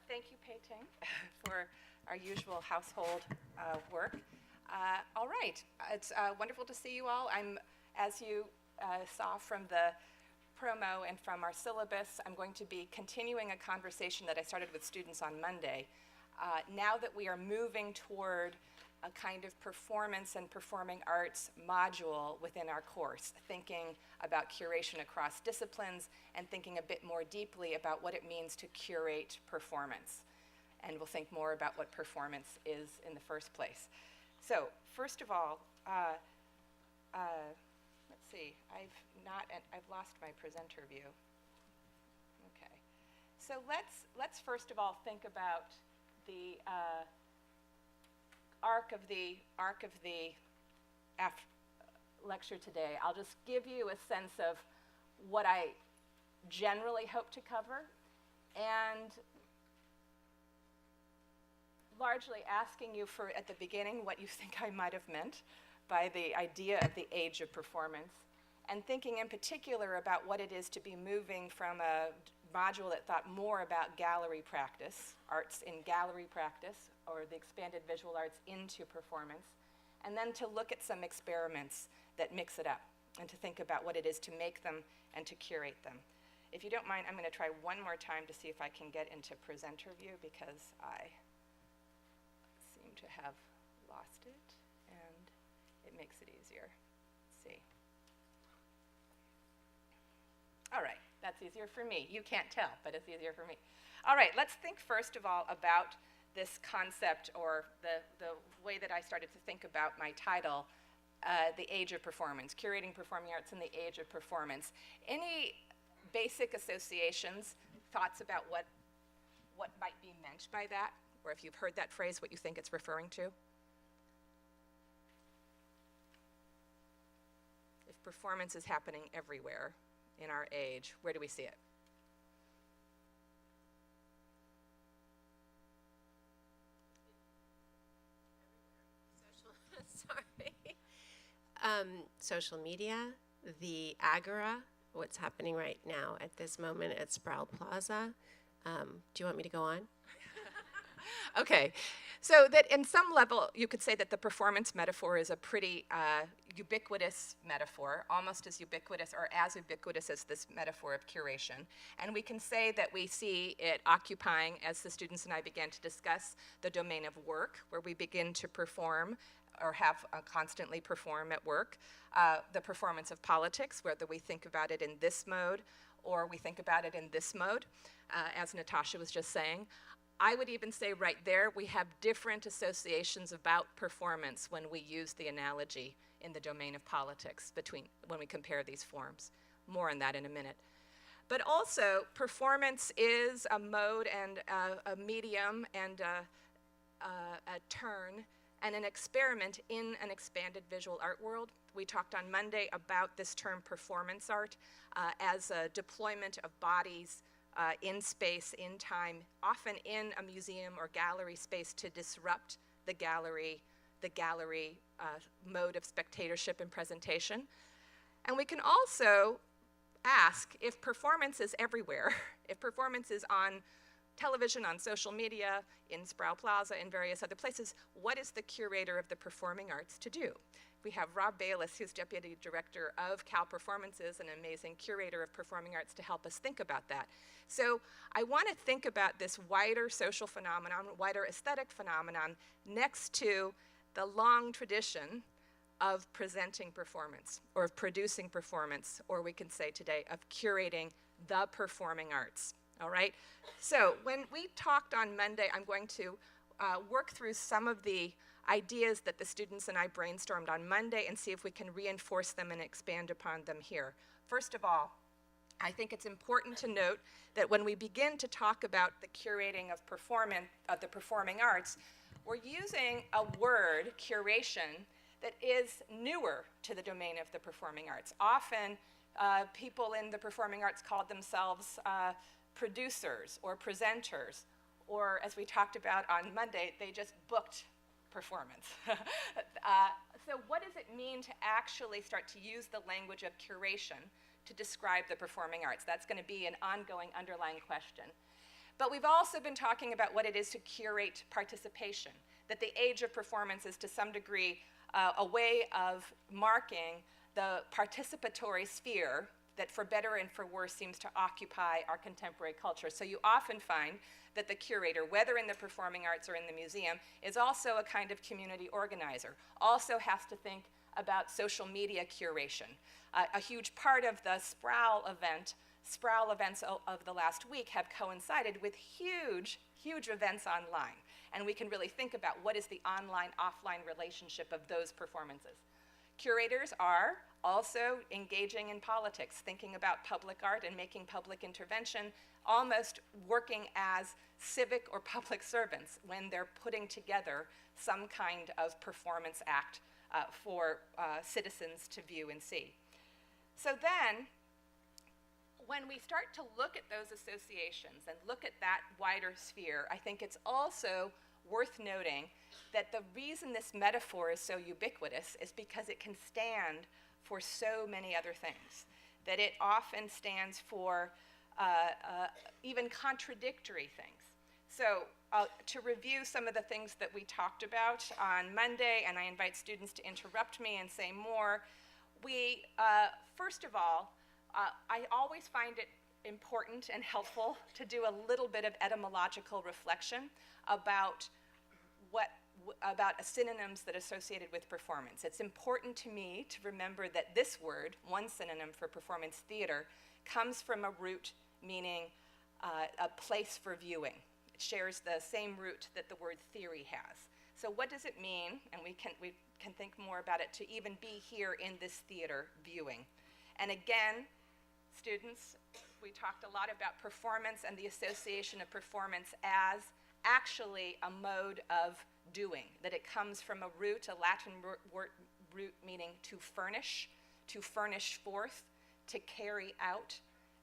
Thank you, Pei Ting, for our usual household work. All right, it's wonderful to see you all. As you saw from the promo and from our syllabus, I'm going to be continuing a conversation that I started with students on Monday. Now that we are moving toward a kind of performance and performing arts module within our course, thinking about curation across disciplines and thinking a bit more deeply about what it means to curate performance. And we'll think more about what performance is in the first place. So, first of all, let's see, I've lost my presenter view. Okay. So let's first of all think about the arc of the lecture today. I'll just give you a sense of what I generally hope to cover, and largely asking you for, at the beginning, what you think I might have meant by the idea of the age of performance, and thinking in particular about what it is to be moving from a module that thought more about gallery practice, arts in gallery practice, or the expanded visual arts into performance, and then to look at some experiments that mix it up, and to think about what it is to make them and to curate them. If you don't mind, I'm going to try one more time to see if I can get into presenter view, because I seem to have lost it, and it makes it easier. Let's see. All right, that's easier for me. You can't tell, but it's easier for me. All right, let's think first of all about this concept, or the way that I started to think about my title, The Age of Performance, Curating Performing Arts in the Age of Performance. Any basic associations, thoughts about what might be meant by that, or if you've heard that phrase, what you think it's referring to? If performance is happening everywhere in our age, where do we see it? Social media, the Agora, what's happening right now at this moment at Sproul Plaza. Do you want me to go on? Okay, so that in some level you could say that the performance metaphor is a pretty ubiquitous metaphor, almost as ubiquitous or as ubiquitous as this metaphor of curation. And we can say that we see it occupying, as the students and I began to discuss, the domain of work, where we begin to perform or have constantly perform at work, the performance of politics, whether we think about it in this mode or we think about it in this mode, as Natasha was just saying. I would even say right there we have different associations about performance when we use the analogy in the domain of politics when we compare these forms. More on that in a minute. But also, performance is a mode and a medium and a turn and an experiment in an expanded visual art world. We talked on Monday about this term performance art as a deployment of bodies in space, in time, often in a museum or gallery space to disrupt the gallery mode of spectatorship and presentation. And we can also ask, if performance is everywhere, if performance is on television, on social media, in Sproul Plaza, in various other places, what is the curator of the performing arts to do? We have Rob Bailis, who's Deputy Director of Cal Performances, an amazing curator of performing arts, to help us think about that. So I want to think about this wider social phenomenon, wider aesthetic phenomenon, next to the long tradition of presenting performance, or of producing performance, or we can say today, of curating the performing arts. All right? So when we talked on Monday, I'm going to work through some of the ideas that the students and I brainstormed on Monday and see if we can reinforce them and expand upon them here. First of all, I think it's important to note that when we begin to talk about the curating of the performing arts, we're using a word, curation, that is newer to the domain of the performing arts. Often, people in the performing arts called themselves producers or presenters, or as we talked about on Monday, they just booked performance. So what does it mean to actually start to use the language of curation to describe the performing arts? That's going to be an ongoing underlying question. But we've also been talking about what it is to curate participation, that the age of performance is to some degree a way of marking the participatory sphere that for better and for worse seems to occupy our contemporary culture. So you often find that the curator, whether in the performing arts or in the museum, is also a kind of community organizer, also has to think about social media curation. A huge part of the Sproul events of the last week have coincided with huge events online. And we can really think about what is the online-offline relationship of those performances. Curators are also engaging in politics, thinking about public art and making public intervention, almost working as civic or public servants when they're putting together some kind of performance act for citizens to view and see. So then, when we start to look at those associations and look at that wider sphere, I think it's also worth noting that the reason this metaphor is so ubiquitous is because it can stand for so many other things, that it often stands for even contradictory things. So to review some of the things that we talked about on Monday, and I invite students to interrupt me and say more, we, first of all, I always find it important and helpful to do a little bit of etymological reflection about synonyms that are associated with performance. It's important to me to remember that this word, one synonym for performance theater, comes from a root meaning a place for viewing. It shares the same root that the word theory has. So what does it mean, and we can think more about it, to even be here in this theater viewing? And again, students, we talked a lot about performance and the association of performance as actually a mode of doing, that it comes from a root, a Latin root meaning to furnish forth, to carry out,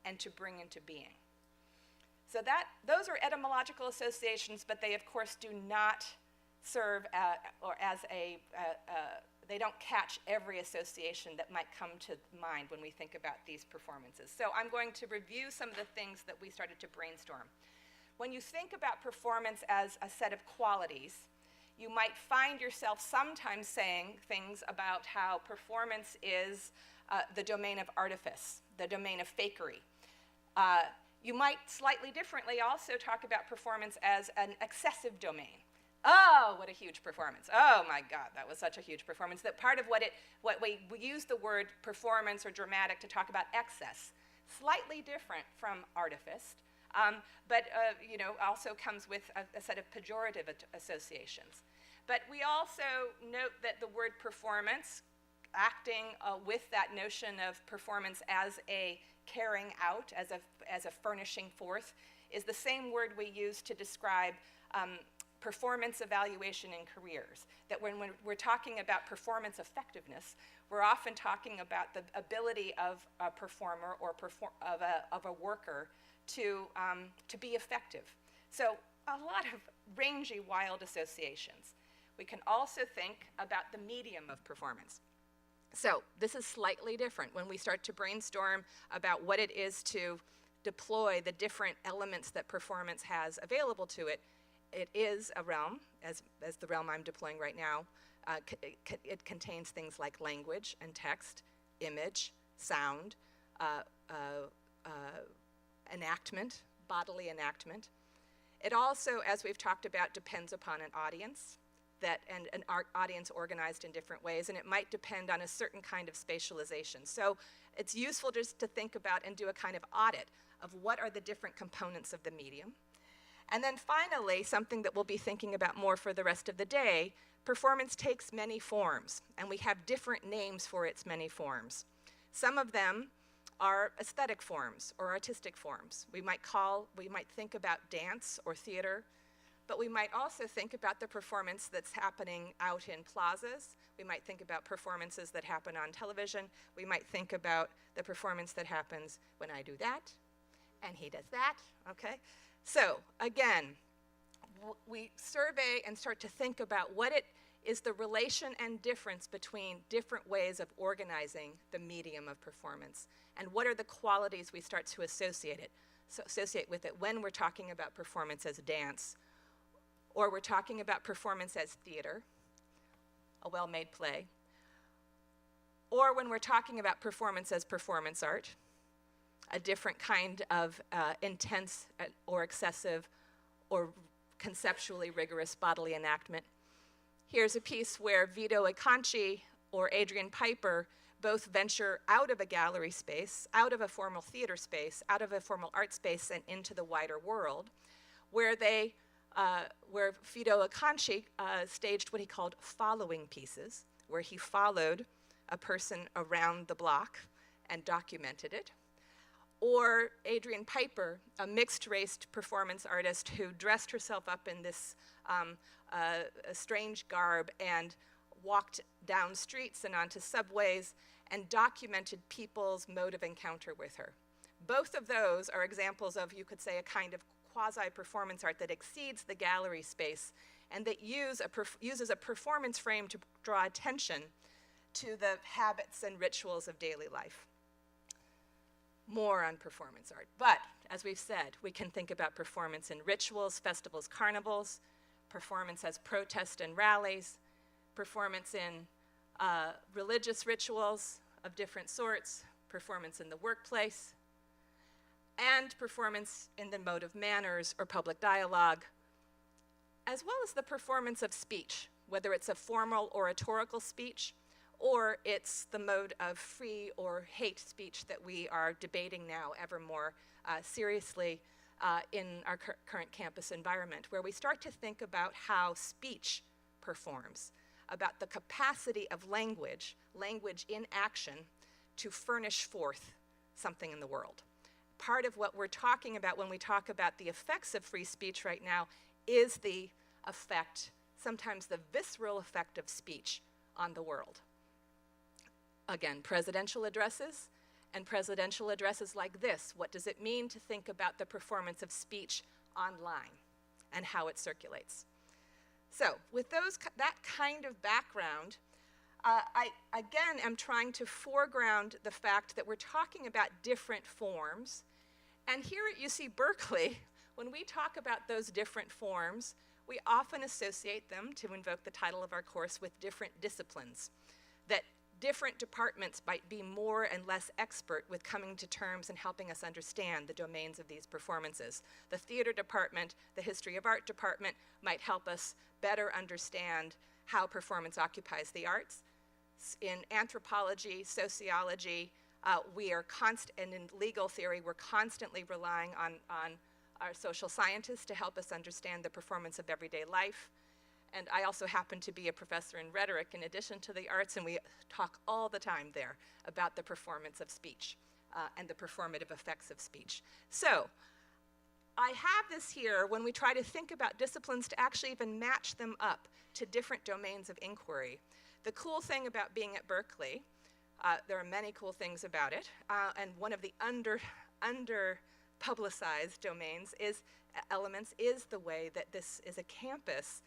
and to bring into being. So those are etymological associations, but they of course do not serve they don't catch every association that might come to mind when we think about these performances. So I'm going to review some of the things that we started to brainstorm. When you think about performance as a set of qualities, you might find yourself sometimes saying things about how performance is the domain of artifice, the domain of fakery. You might slightly differently also talk about performance as an excessive domain. Oh, what a huge performance. Oh my God, that was such a huge performance. That part of what we use the word performance or dramatic to talk about excess, slightly different from artifice, but also comes with a set of pejorative associations. But we also note that the word performance, acting with that notion of performance as a carrying out, as a furnishing forth, is the same word we use to describe performance evaluation in careers. That when we're talking about performance effectiveness, we're often talking about the ability of a performer or of a worker to be effective. So a lot of rangy, wild associations. We can also think about the medium of performance. So this is slightly different when we start to brainstorm about what it is to deploy the different elements that performance has available to it. It is a realm, as the realm I'm deploying right now. It contains things like language and text, image, sound, enactment, bodily enactment. It also, as we've talked about, depends upon an audience, and an audience organized in different ways, and it might depend on a certain kind of spatialization. So it's useful just to think about and do a kind of audit of what are the different components of the medium. And then finally, something that we'll be thinking about more for the rest of the day, performance takes many forms, and we have different names for its many forms. Some of them are aesthetic forms or artistic forms. We might think about dance or theater, but we might also think about the performance that's happening out in plazas. We might think about performances that happen on television. We might think about the performance that happens when I do that, and he does that, okay? So again, we survey and start to think about what it is the relation and difference between different ways of organizing the medium of performance, and what are the qualities we start to associate it. associate with it when we're talking about performance as dance, or we're talking about performance as theater, a well-made play, or when we're talking about performance as performance art, a different kind of intense or excessive or conceptually rigorous bodily enactment. Here's a piece where Vito Acconci or Adrian Piper both venture out of a gallery space, out of a formal theater space, out of a formal art space, and into the wider world, where Vito Acconci staged what he called following pieces, where he followed a person around the block and documented it. Or Adrian Piper, a mixed-race performance artist who dressed herself up in this a strange garb and walked down streets and onto subways and documented people's mode of encounter with her. Both of those are examples of, you could say, a kind of quasi-performance art that exceeds the gallery space and that uses a performance frame to draw attention to the habits and rituals of daily life. More on performance art. But, as we've said, we can think about performance in rituals, festivals, carnivals, performance as protest and rallies, performance in religious rituals of different sorts, performance in the workplace, and performance in the mode of manners or public dialogue, as well as the performance of speech, whether it's a formal oratorical speech or it's the mode of free or hate speech that we are debating now ever more seriously in our current campus environment, where we start to think about how speech performs, about the capacity of language in action, to furnish forth something in the world. Part of what we're talking about when we talk about the effects of free speech right now is the effect, sometimes the visceral effect of speech on the world. Again, presidential addresses and presidential addresses like this. What does it mean to think about the performance of speech online and how it circulates? So, with that kind of background, I, again, am trying to foreground the fact that we're talking about different forms. And here at UC Berkeley, when we talk about those different forms, we often associate them, to invoke the title of our course, with different disciplines. That different departments might be more and less expert with coming to terms and helping us understand the domains of these performances. The theater department, the history of art department might help us better understand how performance occupies the arts. In anthropology, sociology, and in legal theory, we're constantly relying on our social scientists to help us understand the performance of everyday life. And I also happen to be a professor in rhetoric in addition to the arts, and we talk all the time there about the performance of speech and the performative effects of speech. So I have this here when we try to think about disciplines to actually even match them up to different domains of inquiry. The cool thing about being at Berkeley, there are many cool things about it, and one of the under-publicized domains elements is the way that this is a campus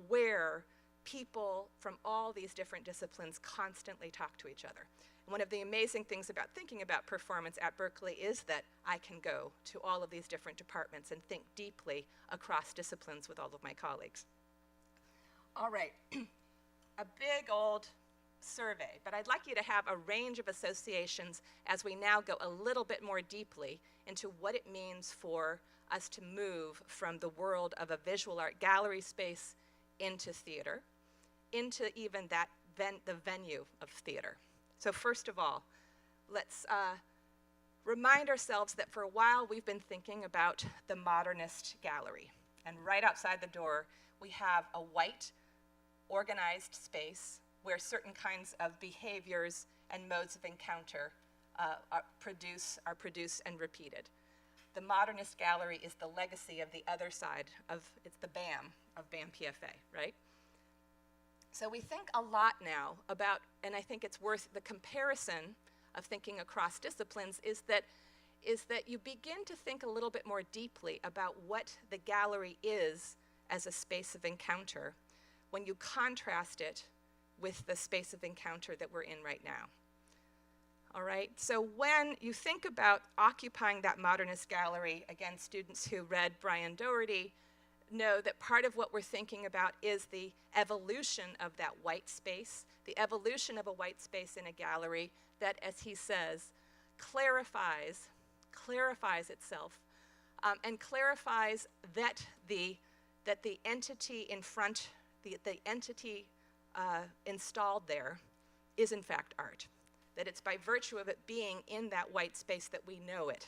where people from all these different disciplines constantly talk to each other. And one of the amazing things about thinking about performance at Berkeley is that I can go to all of these different departments and think deeply across disciplines with all of my colleagues. All right, a big old survey, but I'd like you to have a range of associations as we now go a little bit more deeply into what it means for us to move from the world of a visual art gallery space into theater, into even the venue of theater. So first of all, let's remind ourselves that for a while we've been thinking about the modernist gallery. And right outside the door, we have a white, organized space where certain kinds of behaviors and modes of encounter are produced and repeated. The modernist gallery is the legacy of the other side it's the BAM of BAMPFA, right? So we think a lot now about, and I think it's worth the comparison of thinking across disciplines, is that you begin to think a little bit more deeply about what the gallery is as a space of encounter when you contrast it with the space of encounter that we're in right now. All right, so when you think about occupying that modernist gallery, again, students who read Brian Doherty know that part of what we're thinking about is the evolution of that white space, the evolution of a white space in a gallery that, as he says, clarifies itself, and clarifies that the entity in front, the entity installed there is in fact art. That it's by virtue of it being in that white space that we know it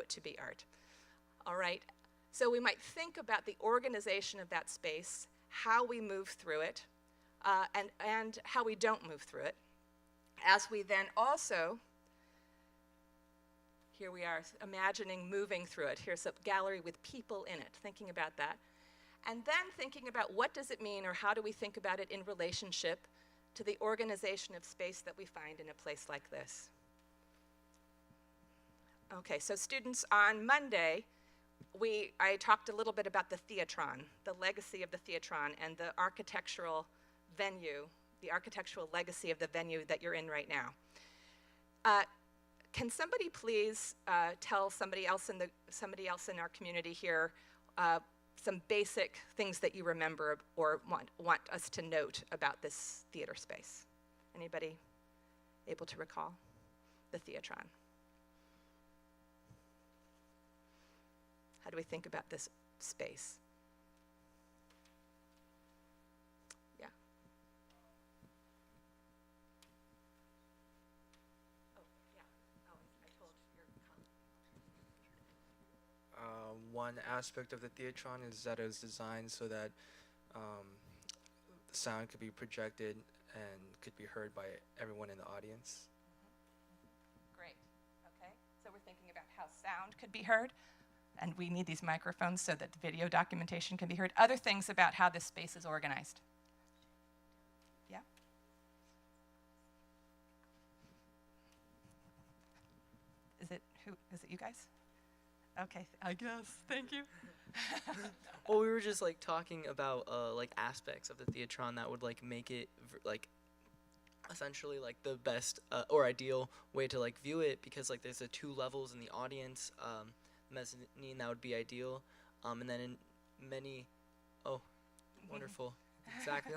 to be art. All right, so we might think about the organization of that space, how we move through it, and how we don't move through it, as we then also, here we are imagining moving through it. Here's a gallery with people in it, thinking about that. And then thinking about what does it mean, or how do we think about it in relationship to the organization of space that we find in a place like this. Okay, so students, on Monday, I talked a little bit about the theatron, the legacy of the theatron, and the architectural venue, the architectural legacy of the venue that you're in right now. Can somebody please tell somebody else in our community here some basic things that you remember or want us to note about this theater space? Anybody able to recall the theatron? How do we think about this space? Yeah. Oh, yeah. Oh, I told your colleague. One aspect of the theatron is that it was designed so that the sound could be projected and could be heard by everyone in the audience. Great. Okay. So we're thinking about how sound could be heard, and we need these microphones so that the video documentation can be heard. Other things about how this space is organized. Yeah? Is it you guys? Okay, I guess. Thank you. Well, we were just like talking about like aspects of the theatron that would like make it like essentially like the best or ideal way to like view it, because like there's the two levels in the audience. Mezzanine, that would be ideal, and then in many, wonderful, exactly.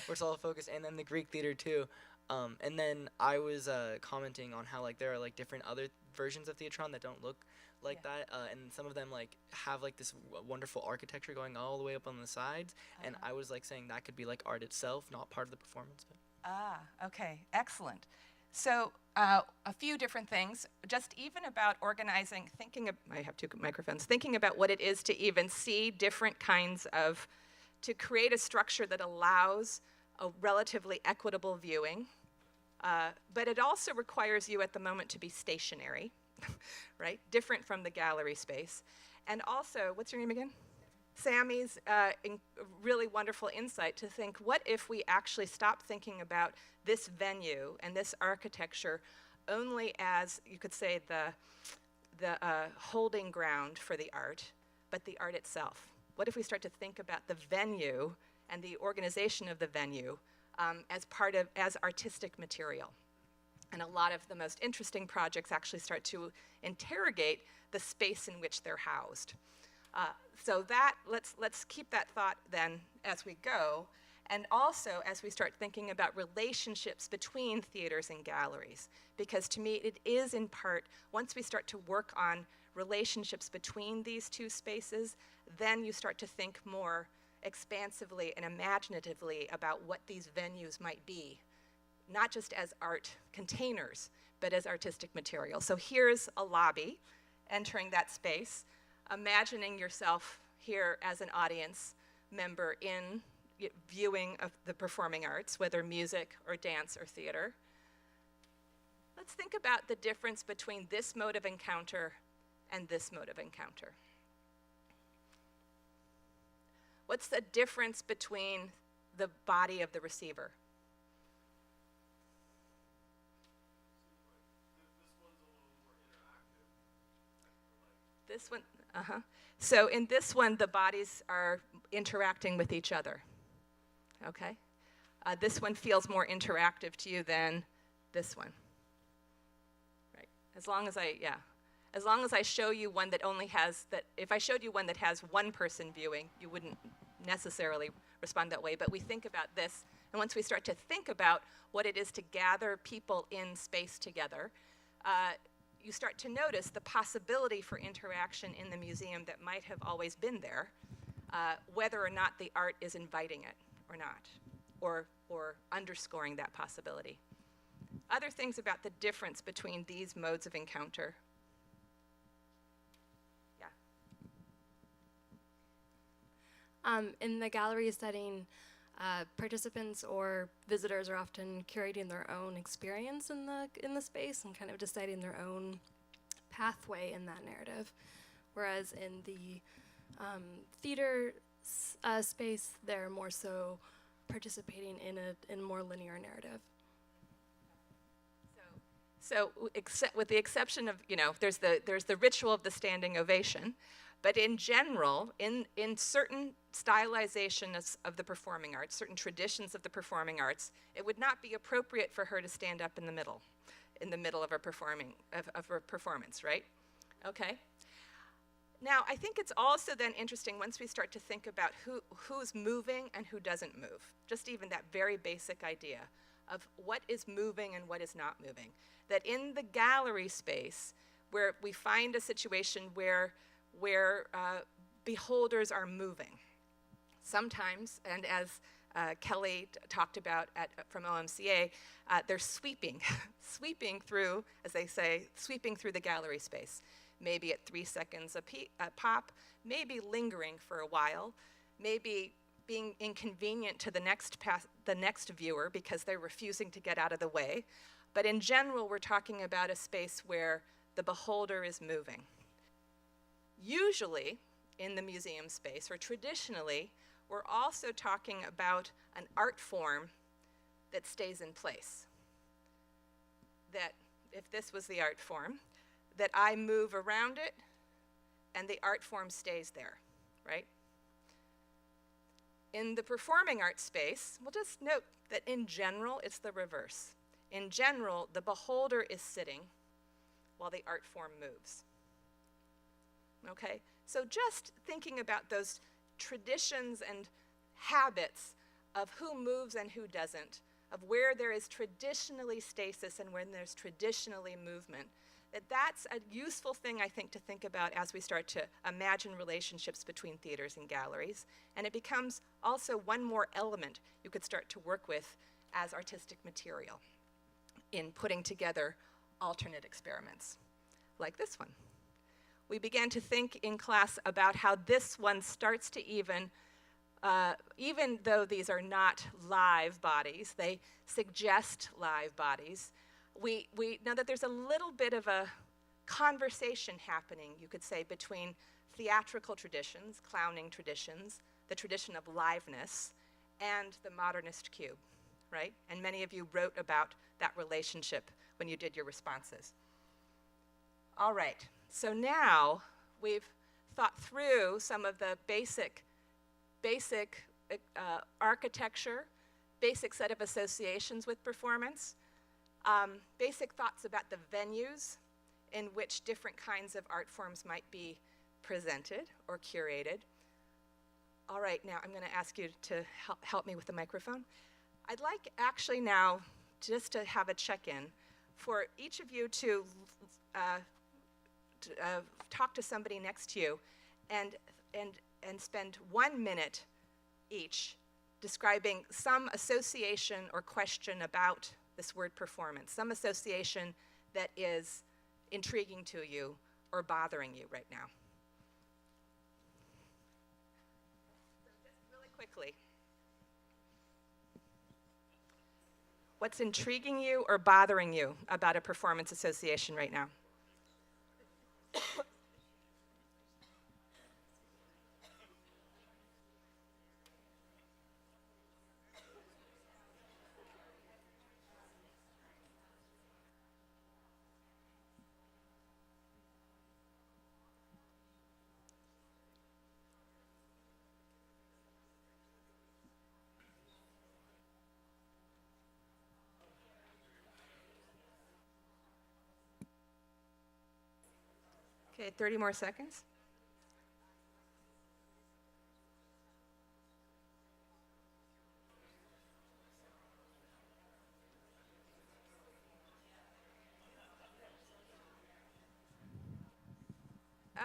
We're all focused, and then the Greek theater too. And then I was commenting on how like there are like different other versions of theatron that don't look like that, and some of them like have like this wonderful architecture going all the way up on the sides, and I was like saying that could be like art itself, not part of the performance. But. Okay, excellent. So a few different things, just even about organizing, I have two microphones, thinking about what it is to even see different kinds of, to create a structure that allows a relatively equitable viewing, but it also requires you at the moment to be stationary, right? Different from the gallery space. And also, what's your name again? Sammy's really wonderful insight to think, what if we actually stop thinking about this venue and this architecture only as, you could say, the holding ground for the art, but the art itself? What if we start to think about the venue and the organization of the venue as artistic material? And a lot of the most interesting projects actually start to interrogate the space in which they're housed. So that, let's keep that thought then as we go, and also as we start thinking about relationships between theaters and galleries, because to me it is in part, once we start to work on relationships between these two spaces, then you start to think more expansively and imaginatively about what these venues might be, not just as art containers, but as artistic material. So here's a lobby, entering that space, imagining yourself here as an audience member in viewing of the performing arts, whether music or dance or theater. Let's think about the difference between this mode of encounter and this mode of encounter. What's the difference between the body of the receiver? This one, So in this one, the bodies are interacting with each other, okay? This one feels more interactive to you than this one. As long as I show you one that only has, if I showed you one that has one person viewing, you wouldn't necessarily respond that way. But we think about this, and once we start to think about what it is to gather people in space together, you start to notice the possibility for interaction in the museum that might have always been there, whether or not the art is inviting it or not, or underscoring that possibility. Other things about the difference between these modes of encounter. Yeah. In the gallery setting, participants or visitors are often curating their own experience in the space and kind of deciding their own pathway in that narrative. Whereas in the theater space, they're more so participating in a more linear narrative. So with the exception of, there's the ritual of the standing ovation, but in general, in certain stylizations of the performing arts, certain traditions of the performing arts, it would not be appropriate for her to stand up in the middle of her performance, right? Okay. Now, I think it's also then interesting once we start to think about who's moving and who doesn't move, just even that very basic idea of what is moving and what is not moving. That in the gallery space, where we find a situation where beholders are moving. Sometimes, and as Kelly talked about from OMCA, they're sweeping through, as they say, sweeping through the gallery space. Maybe at 3 seconds a pop, maybe lingering for a while, maybe being inconvenient to the next viewer because they're refusing to get out of the way. But in general, we're talking about a space where the beholder is moving. Usually, in the museum space, or traditionally, we're also talking about an art form that stays in place. That, if this was the art form, that I move around it and the art form stays there, right? In the performing arts space, we'll just note that in general, it's the reverse. In general, the beholder is sitting while the art form moves. Okay? So just thinking about those traditions and habits of who moves and who doesn't, of where there is traditionally stasis and when there's traditionally movement, that's a useful thing, I think, to think about as we start to imagine relationships between theaters and galleries. And it becomes also one more element you could start to work with as artistic material in putting together alternate experiments, like this one. We began to think in class about how this one starts to even though these are not live bodies, they suggest live bodies. We know that there's a little bit of a conversation happening, you could say, between theatrical traditions, clowning traditions, the tradition of liveness, and the modernist cube, right? And many of you wrote about that relationship when you did your responses. All right, so now we've thought through some of the basic architecture, basic set of associations with performance, basic thoughts about the venues in which different kinds of art forms might be presented or curated. All right, now I'm going to ask you to help me with the microphone. I'd like actually now just to have a check-in for each of you to talk to somebody next to you and spend 1 minute each describing some association or question about this word performance, some association that is intriguing to you or bothering you right now. So just really quickly. What's intriguing you or bothering you about a performance association right now? Okay, 30 more seconds.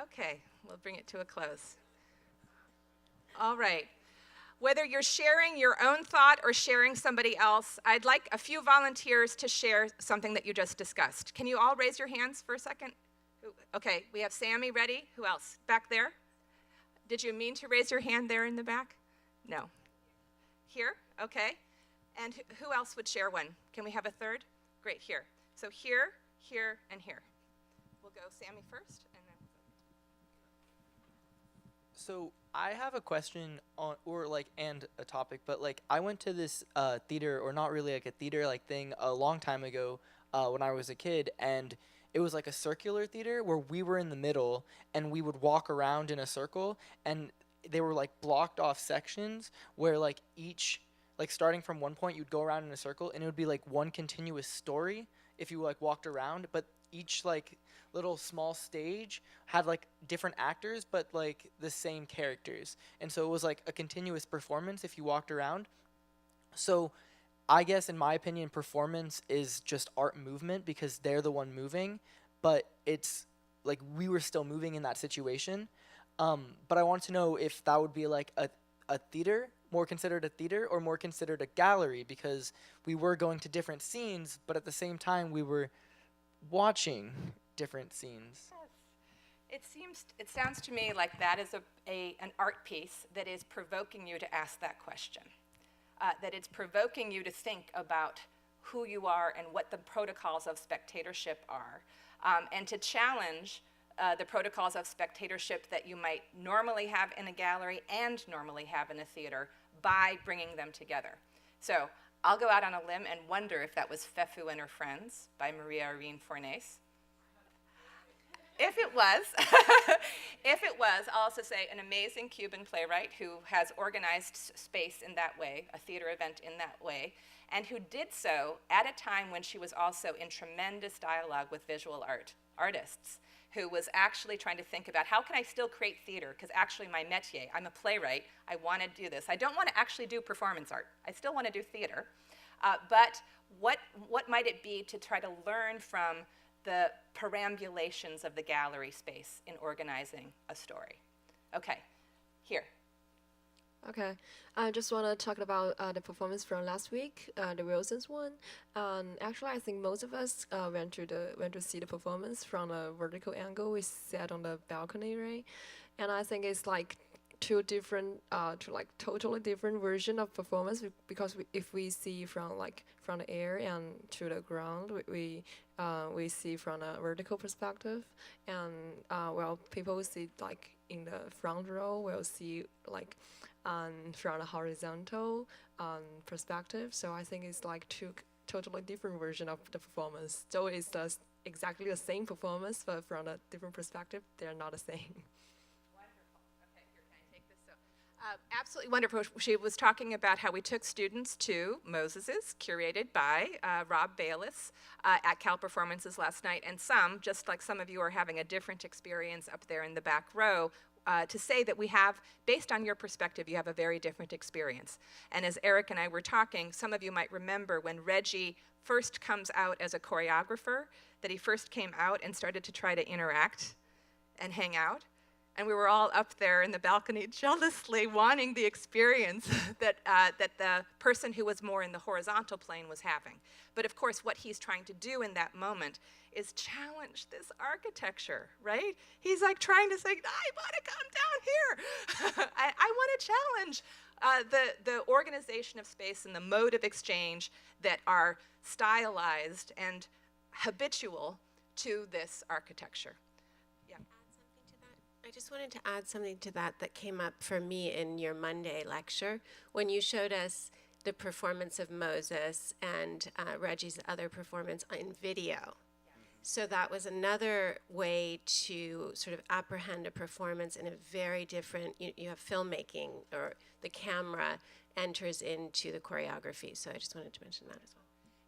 Okay, we'll bring it to a close. All right. Whether you're sharing your own thought or sharing somebody else, I'd like a few volunteers to share something that you just discussed. Can you all raise your hands for a second? Okay, we have Sammy ready. Who else? Back there? Did you mean to raise your hand there in the back? No. Here? Okay. And who else would share one? Can we have a third? Great, here. So here, here, and here. We'll go Sammy first, and then. So I have a question on, or like, and a topic, but like, I went to this theater, or not really like a theater like thing, a long time ago when I was a kid, and it was like a circular theater where we were in the middle, and we would walk around in a circle, and they were like blocked off sections where like each, like starting from one point, you'd go around in a circle, and it would be like one continuous story if you like walked around, but each like little small stage had like different actors but like the same characters, and so it was like a continuous performance if you walked around. So I guess in my opinion performance is just art movement because they're the one moving, but it's like we were still moving in that situation. But I want to know if that would be like a theater, more considered a theater, or more considered a gallery, because we were going to different scenes but at the same time we were watching different scenes. It sounds to me like that is an art piece that is provoking you to ask that question, that it's provoking you to think about who you are and what the protocols of spectatorship are, and to challenge the protocols of spectatorship that you might normally have in a gallery and normally have in a theater by bringing them together. So I'll go out on a limb and wonder if that was Fefo and Her Friends by Maria Irene Fornés. If it was, I'll also say an amazing Cuban playwright who has organized space in that way, a theater event in that way, and who did so at a time when she was also in tremendous dialogue with visual artists, who was actually trying to think about how can I still create theater, because actually my métier, I'm a playwright, I want to do this. I don't want to actually do performance art. I still want to do theater. But what might it be to try to learn from the perambulations of the gallery space in organizing a story? Okay, here. Okay, I just want to talk about the performance from last week, the Wilson's one. Actually, I think most of us went to see the performance from a vertical angle. We sat on the balcony, right? And I think it's like two totally different version of performance, because if we see from the air and to the ground, we see from a vertical perspective, and people see like in the front row will see like from a horizontal perspective. So I think it's like two totally different version of the performance. So it's exactly the same performance, but from a different perspective, they're not the same. Absolutely wonderful. She was talking about how we took students to Moses's, curated by Rob Bailis, at Cal Performances last night, and some, just like some of you are having a different experience up there in the back row, to say that we have, based on your perspective, you have a very different experience. And as Eric and I were talking, some of you might remember when Reggie first comes out as a choreographer, that he first came out and started to try to interact and hang out. And we were all up there in the balcony jealously wanting the experience that the person who was more in the horizontal plane was having. But of course, what he's trying to do in that moment is challenge this architecture, right? He's like trying to say, I want to come down here. I want to challenge the organization of space and the mode of exchange that are stylized and habitual to this architecture. I just wanted to add something to that came up for me in your Monday lecture when you showed us the performance of Moses and Reggie's other performance in video. So that was another way to sort of apprehend a performance in a very different, you have filmmaking, or the camera enters into the choreography. So I just wanted to mention that as well.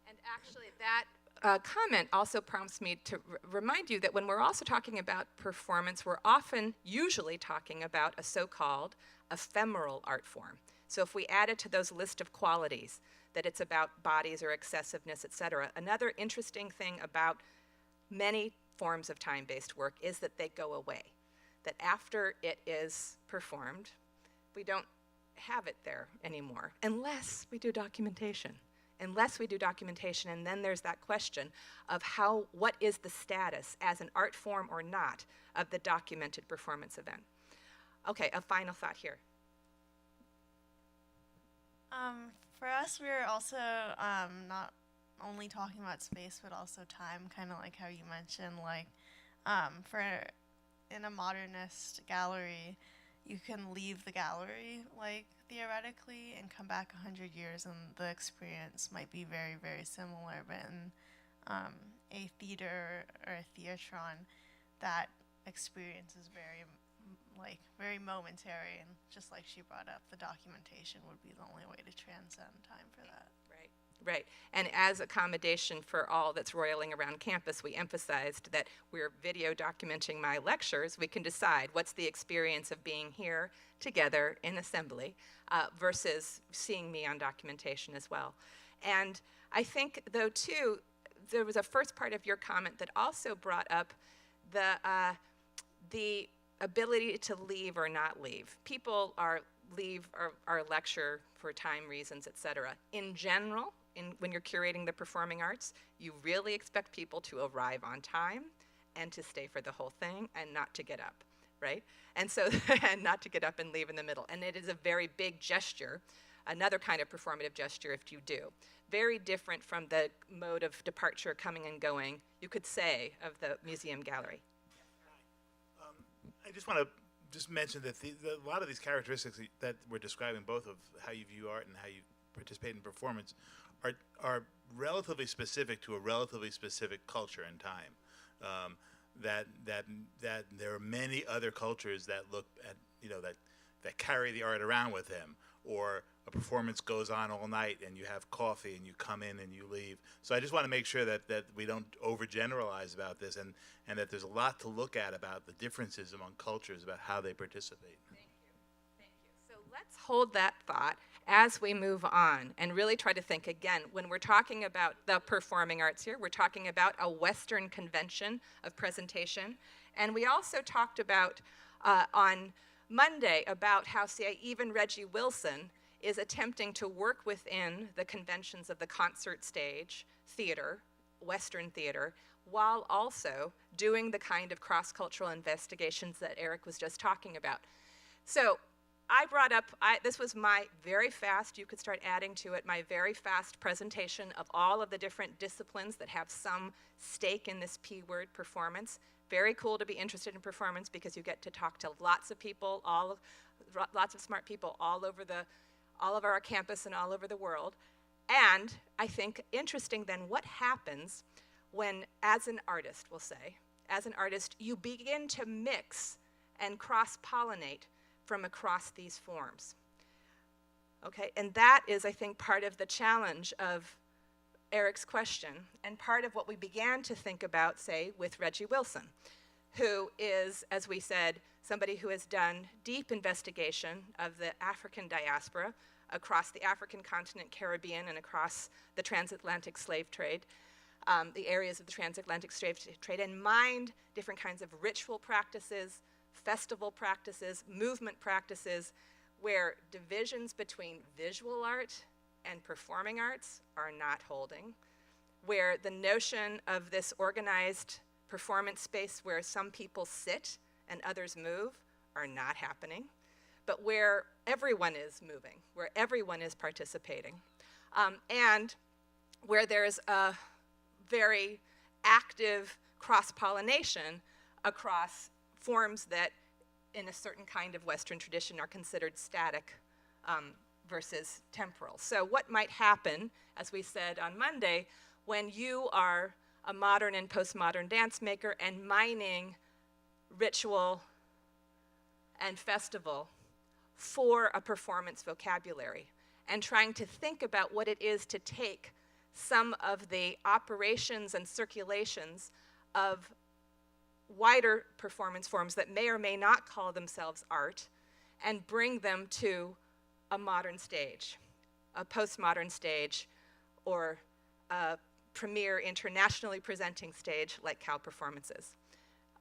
And actually that comment also prompts me to remind you that when we're also talking about performance, we're often usually talking about a so-called ephemeral art form. So if we add it to those list of qualities, that it's about bodies or excessiveness, et cetera, another interesting thing about many forms of time-based work is that they go away. That after it is performed, we don't have it there anymore, unless we do documentation. Unless we do documentation, and then there's that question of what is the status as an art form or not of the documented performance event. Okay, a final thought here. For us, we were also not only talking about space, but also time, kind of like how you mentioned, like in a modernist gallery, you can leave the gallery, like, theoretically, and come back 100 years, and the experience might be very, very similar. But in a theater or a theatron, that experience is very momentary, and just like she brought up, the documentation would be the only way to transcend time for that. Right. And as accommodation for all that's roiling around campus, we emphasized that we're video documenting my lectures. We can decide what's the experience of being here together in assembly versus seeing me on documentation as well. And I think, though, too, there was a first part of your comment that also brought up the ability to leave or not leave. People leave our lecture for time reasons, et cetera. In general, when you're curating the performing arts, you really expect people to arrive on time and to stay for the whole thing and not to get up, right? And so, and not to get up and leave in the middle. And it is a very big gesture, another kind of performative gesture if you do. Very different from the mode of departure, coming and going, you could say, of the museum gallery. I just want to mention that a lot of these characteristics that we're describing, both of how you view art and how you participate in performance, are relatively specific to a relatively specific culture and time. That there are many other cultures that look at, that carry the art around with them, or a performance goes on all night and you have coffee and you come in and you leave. So I just want to make sure that we don't overgeneralize about this, and that there's a lot to look at about the differences among cultures about how they participate. Thank you. So let's hold that thought as we move on and really try to think again, when we're talking about the performing arts here, we're talking about a Western convention of presentation. And we also talked about on Monday about how, say, even Reggie Wilson is attempting to work within the conventions of the concert stage, theater, Western theater, while also doing the kind of cross-cultural investigations that Eric was just talking about. So I brought up, this was my very fast, you could start adding to it, my very fast presentation of all of the different disciplines that have some stake in this P word, performance. Very cool to be interested in performance because you get to talk to lots of people, lots of smart people all over our campus and all over the world. And I think interesting then, what happens when, as an artist, we'll say, as an artist, you begin to mix and cross-pollinate from across these forms. Okay, and that is, I think, part of the challenge of Eric's question, and part of what we began to think about, say, with Reggie Wilson, who is, as we said, somebody who has done deep investigation of the African diaspora across the African continent, Caribbean, and across the transatlantic slave trade, the areas of the transatlantic slave trade, and mined different kinds of ritual practices, festival practices, movement practices, where divisions between visual art and performing arts are not holding, where the notion of this organized performance space where some people sit and others move are not happening, but where everyone is moving, where everyone is participating, and where there's a very active cross-pollination across forms that in a certain kind of Western tradition are considered static versus temporal. So what might happen, as we said on Monday, when you are a modern and postmodern dance maker and mining ritual and festival for a performance vocabulary and trying to think about what it is to take some of the operations and circulations of wider performance forms that may or may not call themselves art and bring them to a modern stage, a postmodern stage, or a premier internationally presenting stage like Cal Performances.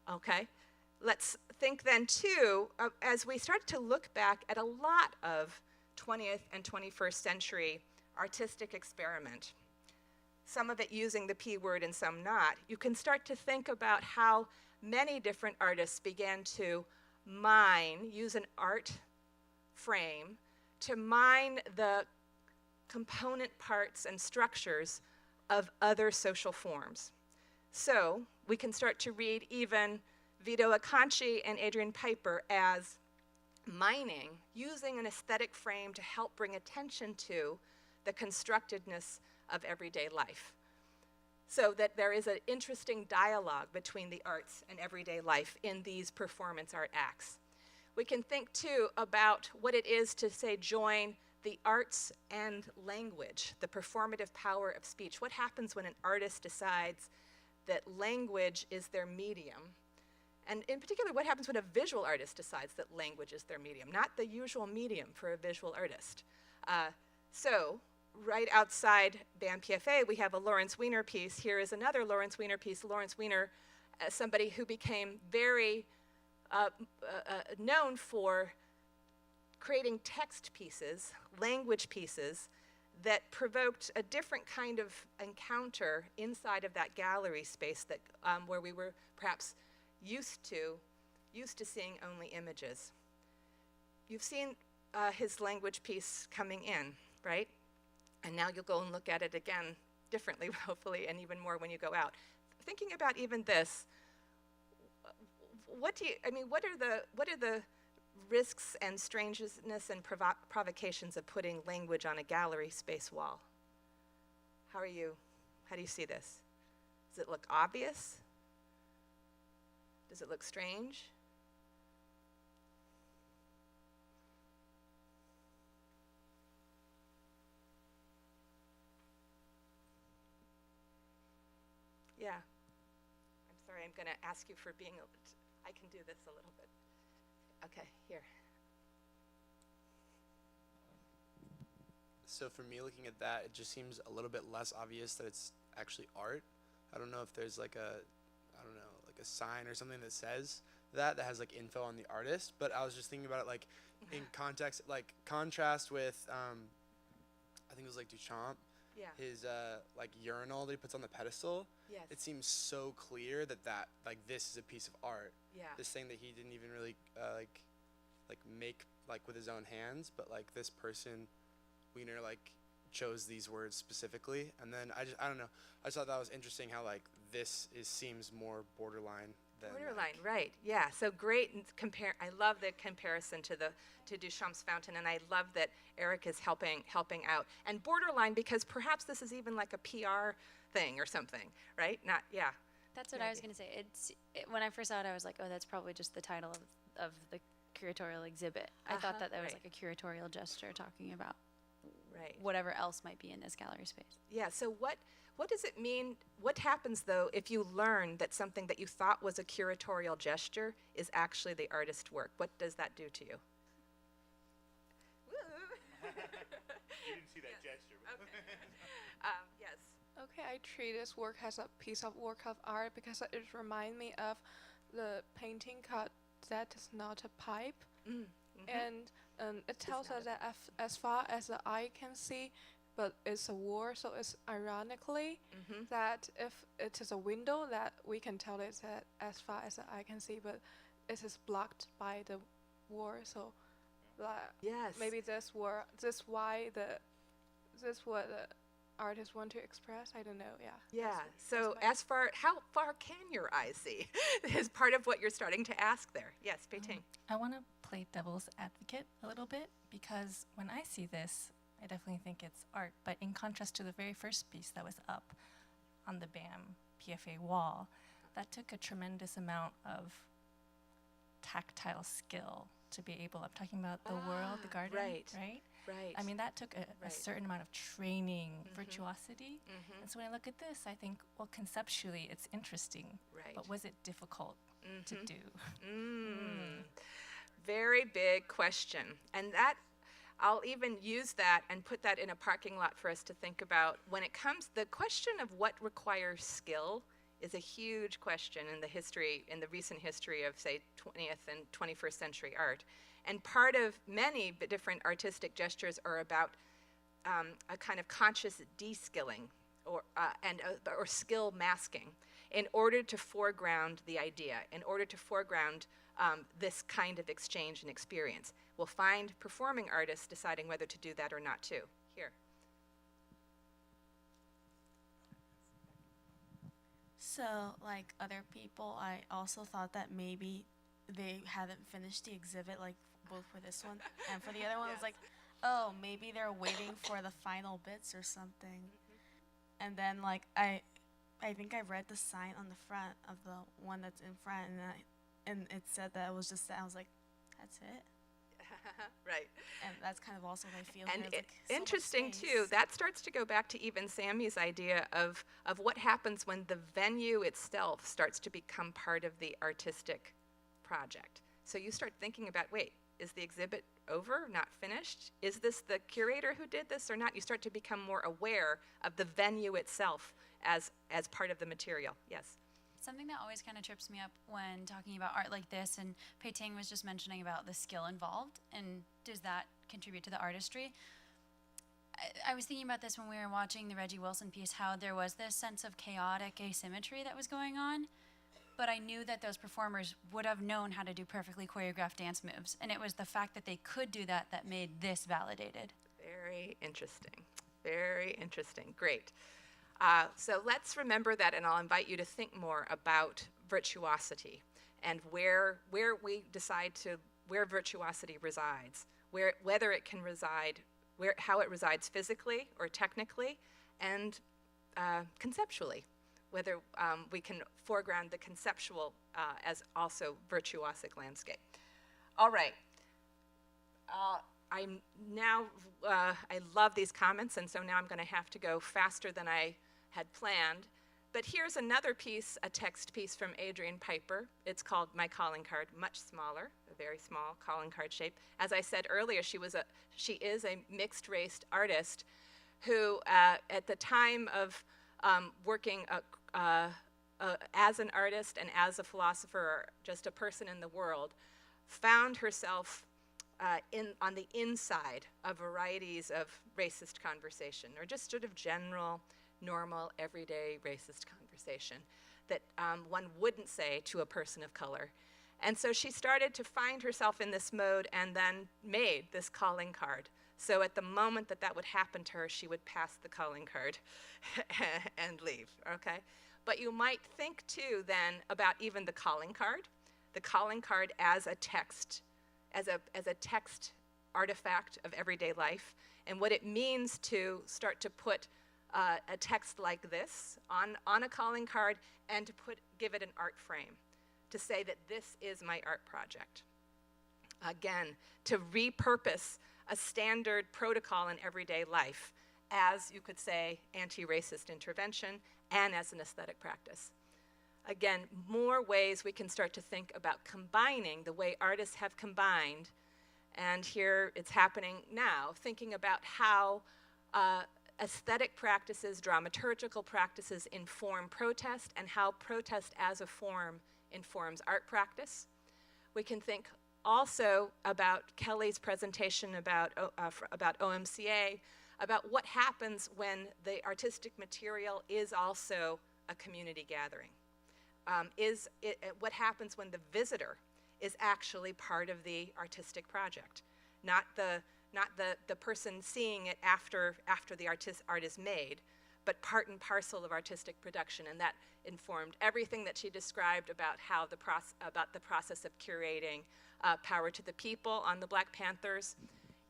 Okay? Let's think then too, as we start to look back at a lot of 20th and 21st century artistic experiment, some of it using the P word and some not, you can start to think about how many different artists began to use an art frame to mine the component parts and structures of other social forms. So we can start to read even Vito Acconci and Adrian Piper as mining, using an aesthetic frame to help bring attention to the constructedness of everyday life. So that there is an interesting dialogue between the arts and everyday life in these performance art acts. We can think too about what it is to, say, join the arts and language, the performative power of speech. What happens when an artist decides that language is their medium? And in particular, what happens when a visual artist decides that language is their medium, not the usual medium for a visual artist? So right outside BAMPFA, we have a Lawrence Weiner piece. Here is another Lawrence Weiner piece. Lawrence Weiner, somebody who became very known for creating text pieces, language pieces, that provoked a different kind of encounter inside of that gallery space that, where we were perhaps used to seeing only images. You've seen his language piece coming in, right? And now you'll go and look at it again differently, hopefully, and even more when you go out. Thinking about even this, what are the risks and strangeness and provocations of putting language on a gallery space wall? How do you see this? Does it look obvious? Does it look strange? Yeah. I'm sorry, I'm going to ask you for being I can do this a little bit. Okay, here. So for me, looking at that, it just seems a little bit less obvious that it's actually art. I don't know if there's like a sign or something that says that has like info on the artist, but I was just thinking about it like in context, like contrast with, I think it was like Duchamp, Yeah. his like urinal that he puts on the pedestal. Yes. It seems so clear that like this is a piece of art. Yeah. This thing that he didn't even really like make like with his own hands, but like this person, Weiner, like chose these words specifically. And then I don't know, I just thought that was interesting how like this seems more borderline than Borderline, right? Yeah. So great. I love the comparison to Duchamp's fountain, and I love that Eric is helping out. And borderline because perhaps this is even like a PR thing or something, right? Not, yeah. That's what I was going to say. When I first saw it, I was like, oh, that's probably just the title of the curatorial exhibit. I thought that was right. like a curatorial gesture talking about Right. whatever else might be in this gallery space. Yeah. So what does it mean? What happens though if you learn that something that you thought was a curatorial gesture is actually the artist's work? What does that do to you? You didn't see that gesture. Okay. Yes. Okay, I treat this work as a piece of work of art because it reminds me of the painting called That Is Not a Pipe. And it tells us that as far as the eye can see, but it's a wall, so it's ironically that if it is a window that we can tell it's that as far as the eye can see, but it is blocked by the wall, so Yes. maybe this what the artists want to express. I don't know. Yeah. Yeah. So how far can your eyes see? Is part of what you're starting to ask there. Yes, Beiting. I want to play devil's advocate a little bit because when I see this, I definitely think it's art. But in contrast to the very first piece that was up on the BAMPFA wall, that took a tremendous amount of tactile skill to to be able, I'm talking about the world, the garden, right. right? Right. I mean, that took a Right. certain amount of training, virtuosity. And so when I look at this, I think, well, conceptually, it's interesting. Right. But was it difficult to do? Very big question. And that, I'll even use that and put that in a parking lot for us to think about. When it comes, the question of what requires skill is a huge question in the recent history of, say, 20th and 21st century art. And part of many different artistic gestures are about a kind of conscious de-skilling or skill masking in order to foreground the idea, in order to foreground this kind of exchange and experience. We'll find performing artists deciding whether to do that or not too. Here. So, like other people, I also thought that maybe they haven't finished the exhibit, like both for this one and for the other one. It's like, oh, maybe they're waiting for the final bits or something. And then, like, I think I read the sign on the front of the one that's in front, and it said that it was just that. I was like, that's it. Right. And that's kind of also what I feel. And There's, like, so much interesting too, space. that starts to go back to even Sammy's idea of what happens when the venue itself starts to become part of the artistic project. So you start thinking about, wait, is the exhibit over, not finished? Is this the curator who did this or not? You start to become more aware of the venue itself as part of the material. Yes. Something that always kind of trips me up when talking about art like this, and Pei Ting was just mentioning about the skill involved, and does that contribute to the artistry? I was thinking about this when we were watching the Reggie Wilson piece, how there was this sense of chaotic asymmetry that was going on, but I knew that those performers would have known how to do perfectly choreographed dance moves, and it was the fact that they could do that that made this validated. Very interesting. Very interesting. Great. So let's remember that, and I'll invite you to think more about virtuosity and where we decide where virtuosity resides, whether it can reside, how it resides physically or technically, and conceptually, whether we can foreground the conceptual as also virtuosic landscape. All right. I love these comments, and so now I'm going to have to go faster than I had planned. But here's another piece, a text piece from Adrienne Piper. It's called My Calling Card, much smaller, a very small calling card shape. As I said earlier, she is a mixed-race artist who, at the time of working as an artist and as a philosopher, or just a person in the world, found herself on the inside of varieties of racist conversation, or just sort of general, normal, everyday racist conversation that one wouldn't say to a person of color. And so she started to find herself in this mode and then made this calling card. So at the moment that would happen to her, she would pass the calling card and leave, okay? But you might think too then about even the calling card as a text, as a text artifact of everyday life, and what it means to start to put a text like this on a calling card and to give it an art frame, to say that this is my art project. Again, to repurpose a standard protocol in everyday life as, you could say, anti-racist intervention and as an aesthetic practice. Again, more ways we can start to think about combining the way artists have combined, and here it's happening now, thinking about how aesthetic practices, dramaturgical practices inform protest, and how protest as a form informs art practice. We can think also about Kelly's presentation about OMCA, about what happens when the artistic material is also a community gathering. What happens when the visitor is actually part of the artistic project, not the person seeing it after the art is made, but part and parcel of artistic production. And that informed everything that she described about about the process of curating Power to the People on the Black Panthers,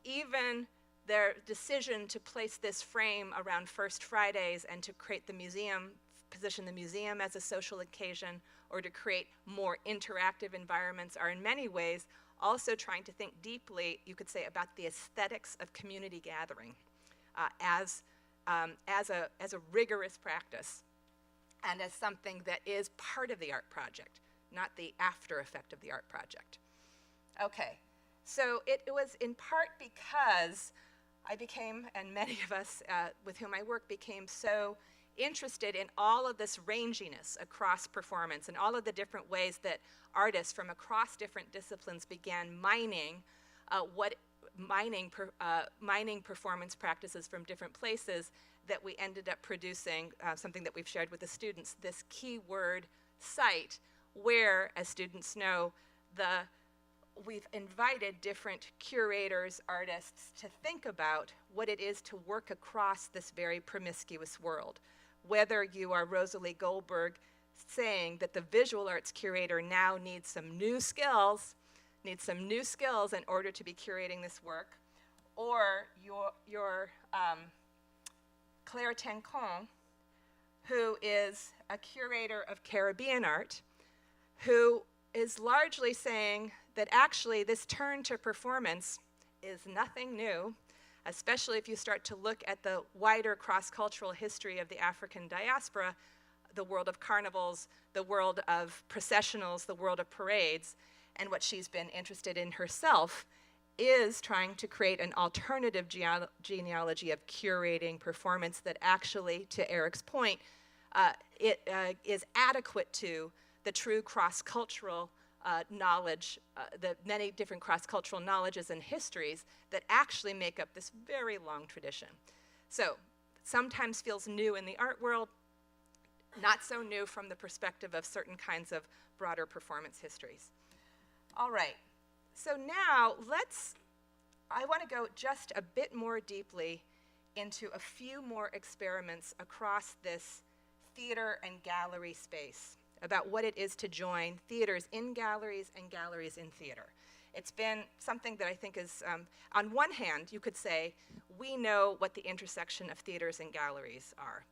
even their decision to place this frame around First Fridays and to create the museum, position the museum as a social occasion, or to create more interactive environments, are in many ways also trying to think deeply, you could say, about the aesthetics of community gathering as a rigorous practice and as something that is part of the art project, not the after effect of the art project. Okay, so it was in part because I became, and many of us with whom I work became so interested in all of this ranginess across performance and all of the different ways that artists from across different disciplines began mining performance practices from different places, that we ended up producing something that we've shared with the students, this keyword site, where, as students know, we've invited different curators, artists, to think about what it is to work across this very promiscuous world. Whether you are Rosalie Goldberg saying that the visual arts curator now needs some new skills in order to be curating this work, or your Claire Tencon, who is a curator of Caribbean art, who is largely saying that actually this turn to performance is nothing new, especially if you start to look at the wider cross-cultural history of the African diaspora, the world of carnivals, the world of processionals, the world of parades. And what she's been interested in herself is trying to create an alternative genealogy of curating performance that actually, to Eric's point, is adequate to the true cross-cultural knowledge, the many different cross-cultural knowledges and histories that actually make up this very long tradition. So, sometimes feels new in the art world, not so new from the perspective of certain kinds of broader performance histories. All right, so now I want to go just a bit more deeply into a few more experiments across this theater and gallery space about what it is to join theaters in galleries and galleries in theater. It's been something that I think is, on one hand, you could say, we know what the intersection of theaters and galleries are.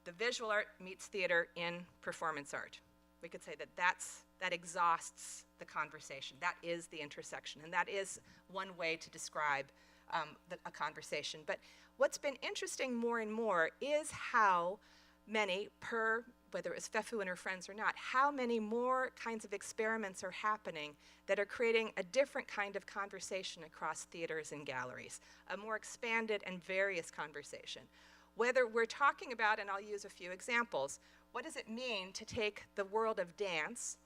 The visual art meets theater in performance art. We could say that that exhausts the conversation. That is the intersection, and that is one way to describe a conversation. But what's been interesting more and more is how many, whether it was Fefo and Her Friends or not, how many more kinds of experiments are happening that are creating a different kind of conversation across theaters and galleries, a more expanded and various conversation. Whether we're talking about, and I'll use a few examples, what does it mean to take the world of dance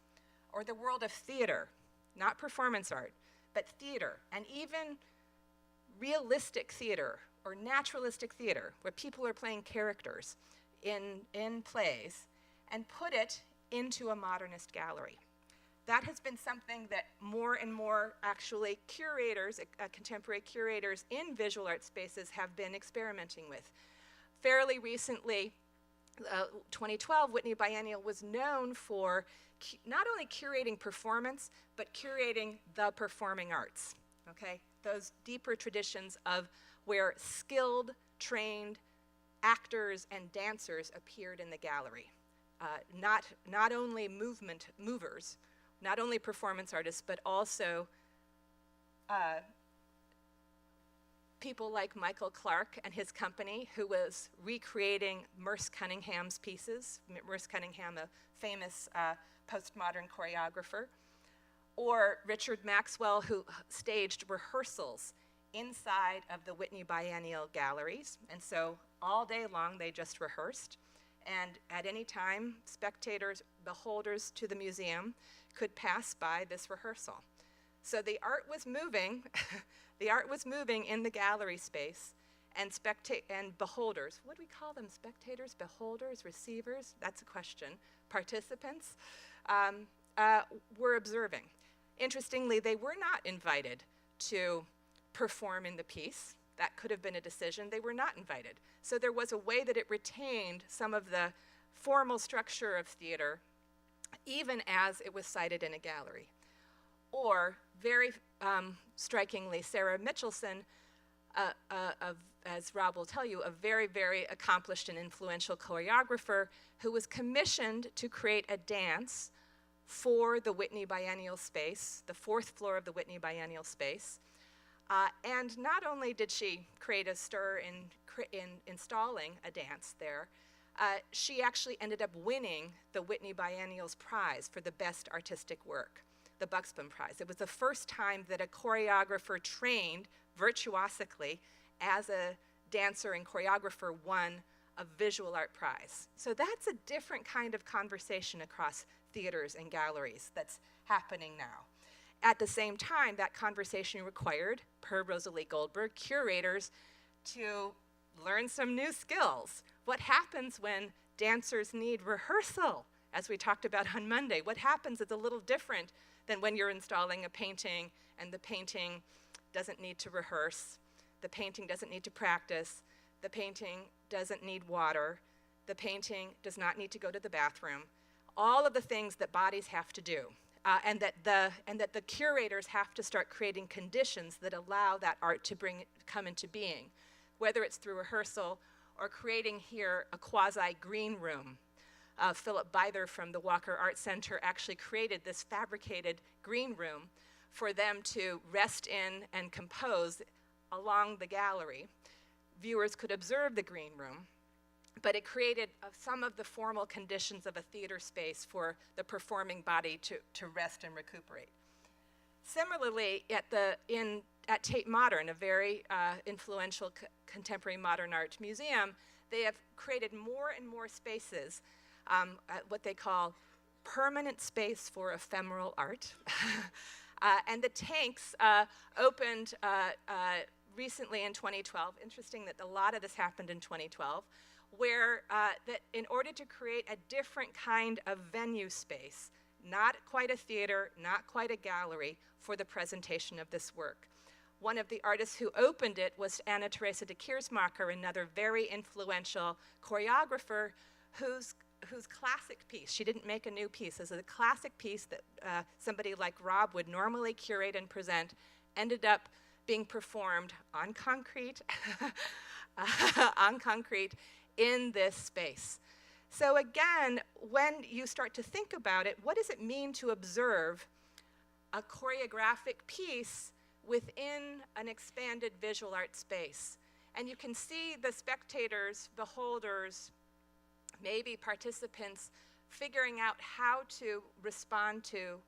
or the world of theater, not performance art, but theater, and even realistic theater or naturalistic theater, where people are playing characters in plays, and put it into a modernist gallery. That has been something that more and more actually curators, contemporary curators in visual art spaces have been experimenting with. Fairly recently, 2012, Whitney Biennial was known for not only curating performance, but curating the performing arts, okay? Those deeper traditions of where skilled, trained actors and dancers appeared in the gallery. Not only movers, not only performance artists, but also people like Michael Clark and his company, who was recreating Merce Cunningham's pieces. Merce Cunningham, a famous postmodern choreographer. Or Richard Maxwell, who staged rehearsals inside of the Whitney Biennial galleries. And so all day long they just rehearsed. And at any time, spectators, beholders to the museum could pass by this rehearsal. So the art was moving, the art was moving in the gallery space, and beholders, what do we call them? Spectators, beholders, receivers? That's a question. Participants were observing. Interestingly, they were not invited to perform in the piece. That could have been a decision. They were not invited. So there was a way that it retained some of the formal structure of theater, even as it was cited in a gallery. Or, very strikingly, Sarah Mitchelson, as Rob will tell you, a very, very accomplished and influential choreographer who was commissioned to create a dance for the Whitney Biennial space, the 4th floor of the Whitney Biennial space. And not only did she create a stir in installing a dance there, she actually ended up winning the Whitney Biennial's prize for the best artistic work, the Buxbaum Prize. It was the first time that a choreographer trained virtuosically as a dancer and choreographer won a visual art prize. So that's a different kind of conversation across theaters and galleries that's happening now. At the same time, that conversation required, per Rosalie Goldberg, curators to learn some new skills. What happens when dancers need rehearsal, as we talked about on Monday? What happens is a little different than when you're installing a painting and the painting doesn't need to rehearse, the painting doesn't need to practice, the painting doesn't need water, the painting does not need to go to the bathroom. All of the things that bodies have to do. And that the curators have to start creating conditions that allow that art to come into being, whether it's through rehearsal or creating here a quasi-green room. Philip Byther from the Walker Art Center actually created this fabricated green room for them to rest in and compose along the gallery. Viewers could observe the green room, but it created some of the formal conditions of a theater space for the performing body to rest and recuperate. Similarly, at Tate Modern, a very influential contemporary modern art museum, they have created more and more spaces, what they call permanent space for ephemeral art. And the tanks opened recently in 2012. Interesting that a lot of this happened in 2012. Where that in order to create a different kind of venue space, not quite a theater, not quite a gallery, for the presentation of this work. One of the artists who opened it was Anna Teresa de Keersmacher, another very influential choreographer whose classic piece, she didn't make a new piece, this is a classic piece that somebody like Rob would normally curate and present, ended up being performed on concrete, in this space. So again, when you start to think about it, what does it mean to observe a choreographic piece within an expanded visual art space? And you can see the spectators, beholders, maybe participants figuring out how to respond to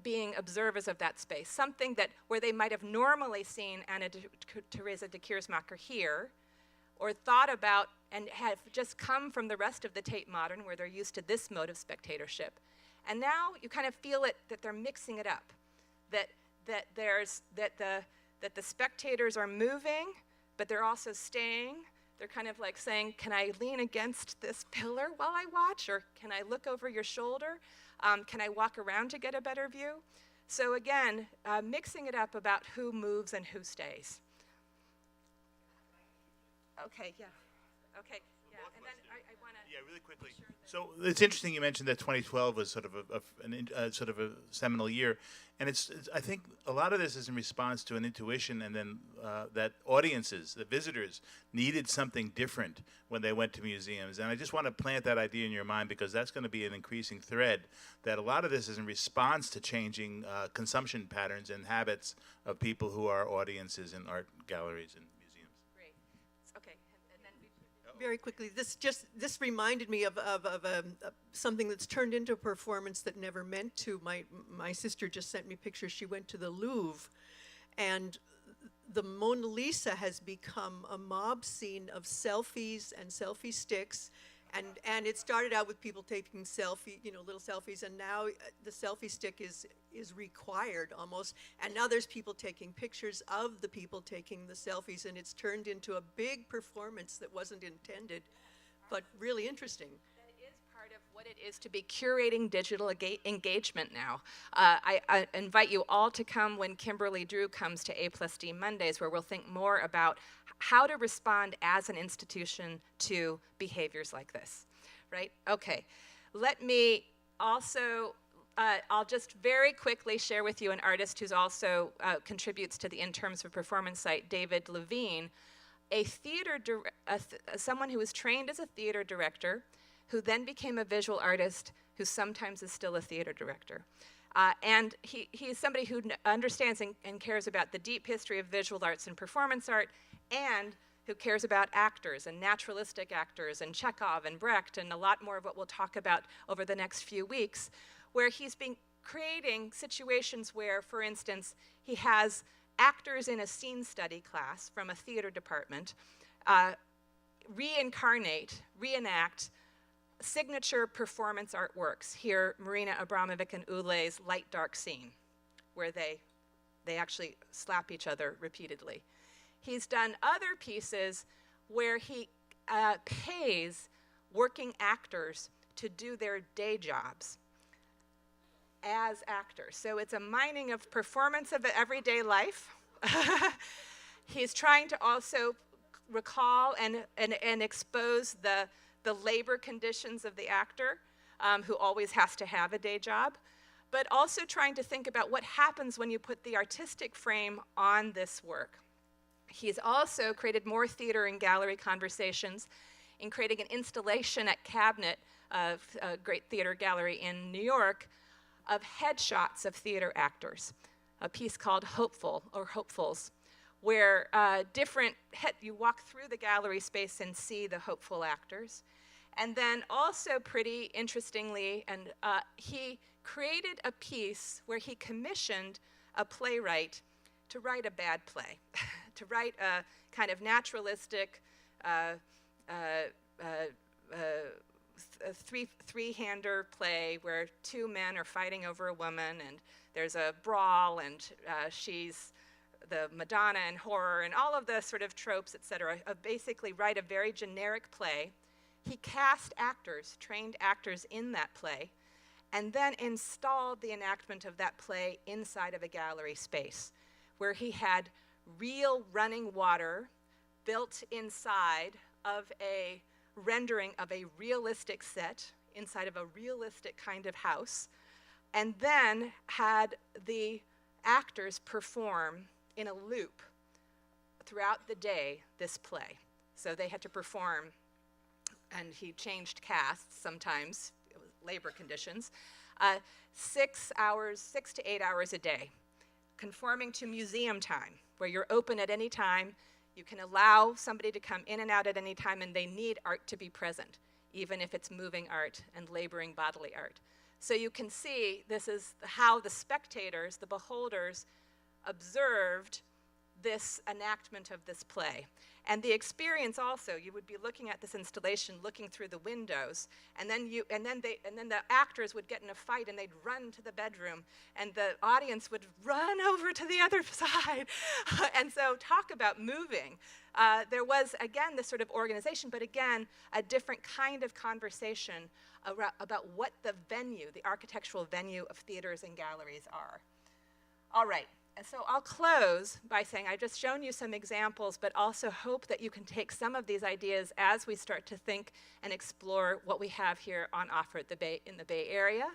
being observers of that space, something that where they might have normally seen Anna Teresa de Keersmacher here, or thought about and have just come from the rest of the Tate Modern where they're used to this mode of spectatorship. And now you kind of feel it that they're mixing it up, that the spectators are moving, but they're also staying. They're kind of like saying, can I lean against this pillar while I watch, or can I look over your shoulder? Can I walk around to get a better view? So again, mixing it up about who moves and who stays. Okay, yeah. Okay, yeah. And then I want to. Yeah, really quickly. So it's interesting you mentioned that 2012 was sort of a seminal year, and it's I think a lot of this is in response to an intuition, and then that audiences, the visitors, needed something different when they went to museums. And I just want to plant that idea in your mind, because that's going to be an increasing thread. That a lot of this is in response to changing consumption patterns and habits of people who are audiences in art galleries and museums. Great. Okay. And then very quickly, this reminded me of something that's turned into a performance that never meant to. My sister just sent me pictures. She went to the Louvre, and the Mona Lisa has become a mob scene of selfies and selfie sticks, and it started out with people taking little selfies, and now the selfie stick is required almost, and now there's people taking pictures of the people taking the selfies, and it's turned into a big performance that wasn't intended, but really interesting. That is part of what it is to be curating digital engagement now. I invite you all to come when Kimberly Drew comes to A+D Mondays, where we'll think more about how to respond as an institution to behaviors like this, right? Okay, let me also, I'll just very quickly share with you an artist who's also contributes to the In Terms of Performance site, David Levine, someone who was trained as a theater director, who then became a visual artist, who sometimes is still a theater director. And he's somebody who understands and cares about the deep history of visual arts and performance art, and who cares about actors and naturalistic actors and Chekhov and Brecht and a lot more of what we'll talk about over the next few weeks, where he's been creating situations where, for instance, he has actors in a scene study class from a theater department reenact signature performance artworks. Here, Marina Abramovic and Ule's Light Dark Scene, where they actually slap each other repeatedly. He's done other pieces where he pays working actors to do their day jobs as actors. So it's a mining of performance of everyday life. He's trying to also recall and expose the labor conditions of the actor, who always has to have a day job, but also trying to think about what happens when you put the artistic frame on this work. He's also created more theater and gallery conversations in creating an installation at Cabinet, a great theater gallery in New York, of headshots of theater actors, a piece called Hopeful or Hopefuls, where you walk through the gallery space and see the hopeful actors. And then also pretty interestingly, he created a piece where he commissioned a playwright to write a bad play, to write a kind of naturalistic three-hander play where two men are fighting over a woman, and there's a brawl, and she's the Madonna and horror, and all of the sort of tropes, etc. Basically write a very generic play. He cast actors, trained actors in that play, and then installed the enactment of that play inside of a gallery space, where he had real running water built inside of a rendering of a realistic set, inside of a realistic kind of house, and then had the actors perform in a loop throughout the day this play. So they had to perform, and he changed casts sometimes, it was labor conditions, 6 to 8 hours a day, conforming to museum time, where you're open at any time. You can allow somebody to come in and out at any time, and they need art to be present, even if it's moving art and laboring bodily art. So you can see this is how the spectators, the beholders, observed this enactment of this play. And the experience also, you would be looking at this installation, looking through the windows, and then the actors would get in a fight, and they'd run to the bedroom, and the audience would run over to the other side. And so talk about moving. There was, again, this sort of organization, but again, a different kind of conversation about what the venue, the architectural venue of theaters and galleries are. All right. And so I'll close by saying I've just shown you some examples, but also hope that you can take some of these ideas as we start to think and explore what we have here on offer at in the Bay Area.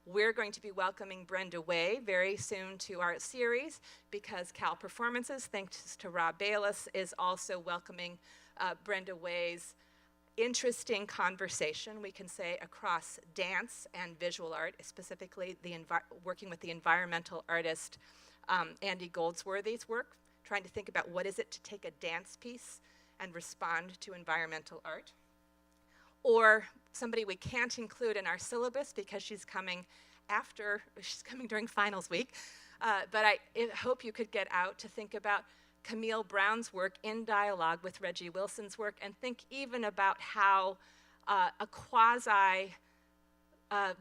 We're going to be welcoming Brenda Way very soon to our series, because Cal Performances, thanks to Rob Bailis, is also welcoming Brenda Way's interesting conversation, we can say, across dance and visual art, specifically working with the environmental artist Andy Goldsworthy's work, trying to think about what is it to take a dance piece and respond to environmental art. Or somebody we can't include in our syllabus because she's coming during finals week, but I hope you could get out to think about Camille Brown's work in dialogue with Reggie Wilson's work, and think even about how a quasi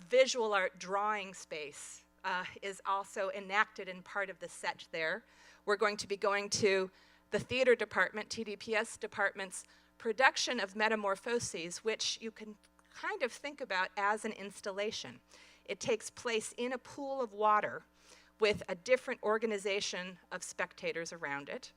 visual art drawing space is also enacted in part of the set there. We're going to be going to the theater department, TDPS department's production of Metamorphoses, which you can kind of think about as an installation. It takes place in a pool of water with a different organization of spectators around it.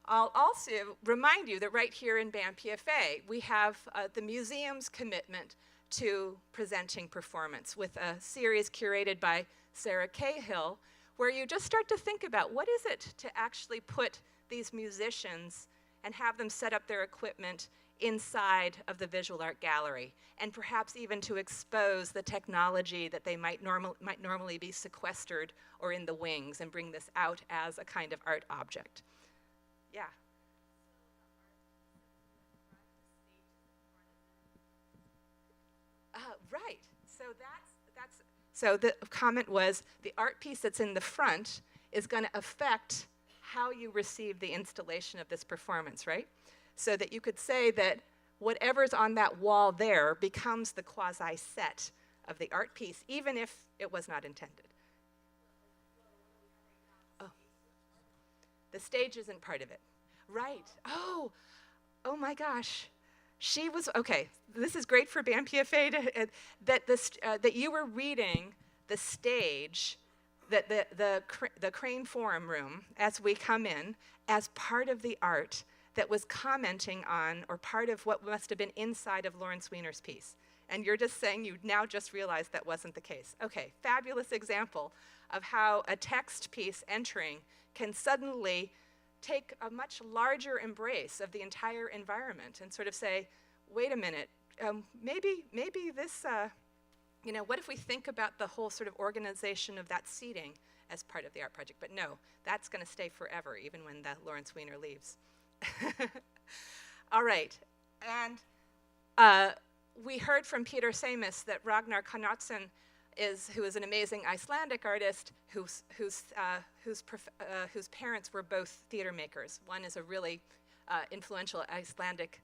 I'll also remind you that right here in BAMPFA, we have the museum's commitment to presenting performance with a series curated by Sarah Cahill, where you just start to think about what is it to actually put these musicians and have them set up their equipment inside of the visual art gallery, and perhaps even to expose the technology that they might normally be sequestered or in the wings, and bring this out as a kind of art object. Yeah. Right. So the comment was the art piece that's in the front is going to affect how you receive the installation of this performance, right? So that you could say that whatever's on that wall there becomes the quasi-set of the art piece, even if it was not intended. Oh. The stage isn't part of it. Right. Oh my gosh. She was, okay, this is great for BAMPFA, that you were reading the stage, the Crane Forum room, as we come in, as part of the art that was commenting on, or part of what must have been inside of Lawrence Weiner's piece. And you're just saying you now just realized that wasn't the case. Okay, fabulous example of how a text piece entering can suddenly take a much larger embrace of the entire environment and sort of say, wait a minute, maybe this, what if we think about the whole sort of organization of that seating as part of the art project? But no, that's going to stay forever, even when the Lawrence Weiner leaves. All right, and we heard from Peter Samus that Ragnar Knudsen who is an amazing Icelandic artist whose parents were both theater makers. One is a really influential Icelandic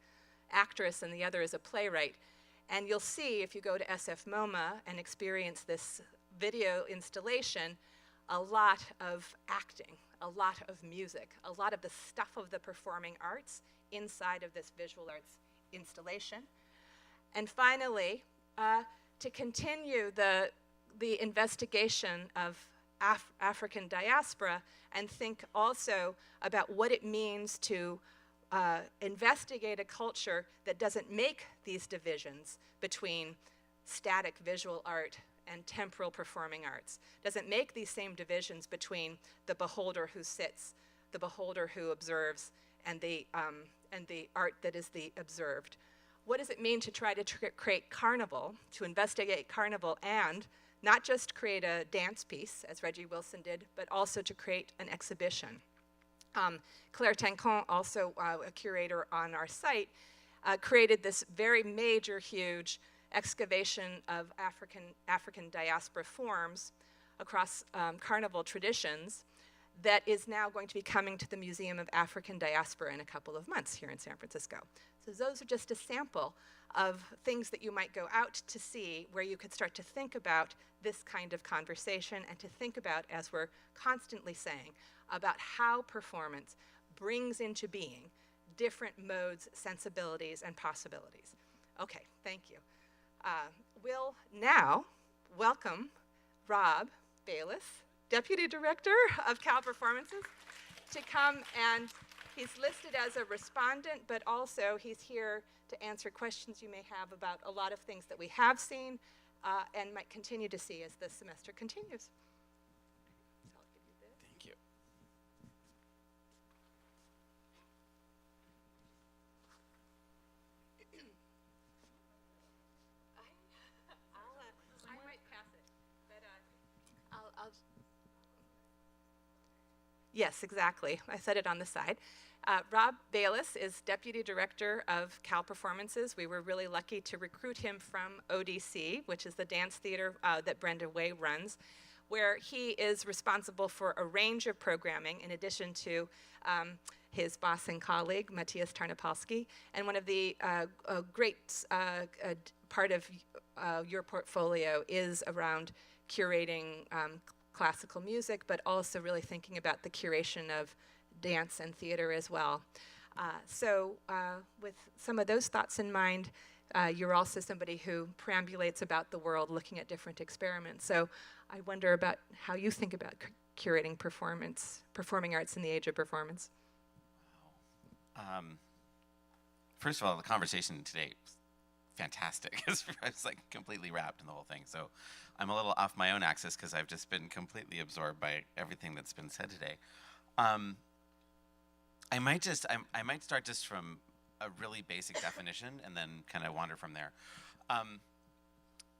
actress, and the other is a playwright. And you'll see, if you go to SF MoMA and experience this video installation, a lot of acting, a lot of music, a lot of the stuff of the performing arts inside of this visual arts installation. And finally, to continue the investigation of African diaspora, and think also about what it means to investigate a culture that doesn't make these divisions between static visual art and temporal performing arts, doesn't make these same divisions between the beholder who sits, the beholder who observes, and the art that is the observed. What does it mean to try to create carnival, to investigate carnival, and not just create a dance piece, as Reggie Wilson did, but also to create an exhibition? Claire Tancon, also a curator on our site, created this very major, huge excavation of African diaspora forms across carnival traditions that is now going to be coming to the Museum of African Diaspora in a couple of months here in San Francisco. So those are just a sample of things that you might go out to see, where you could start to think about this kind of conversation, and to think about, as we're constantly saying, about how performance brings into being different modes, sensibilities, and possibilities. Okay, thank you. We'll now welcome Rob Bailis, Deputy Director of Cal Performances, to come, and he's listed as a respondent, but also he's here to answer questions you may have about a lot of things that we have seen and might continue to see as the semester continues. So I'll give you this. Thank you. I might pass it, but I'll. Yes, exactly. I said it on the side. Rob Bailis is Deputy Director of Cal Performances. We were really lucky to recruit him from ODC, which is the dance theater that Brenda Way runs, where he is responsible for a range of programming, in addition to his boss and colleague, Matthias Tarnopolsky. And one of the great part of your portfolio is around curating classical music, but also really thinking about the curation of dance and theater as well. So with some of those thoughts in mind, you're also somebody who perambulates about the world looking at different experiments. So I wonder about how you think about curating performing arts in the age of performance. Wow. First of all, the conversation today was fantastic. I was like completely wrapped in the whole thing. So I'm a little off my own axis because I've just been completely absorbed by everything that's been said today. I might start just from a really basic definition and then kind of wander from there.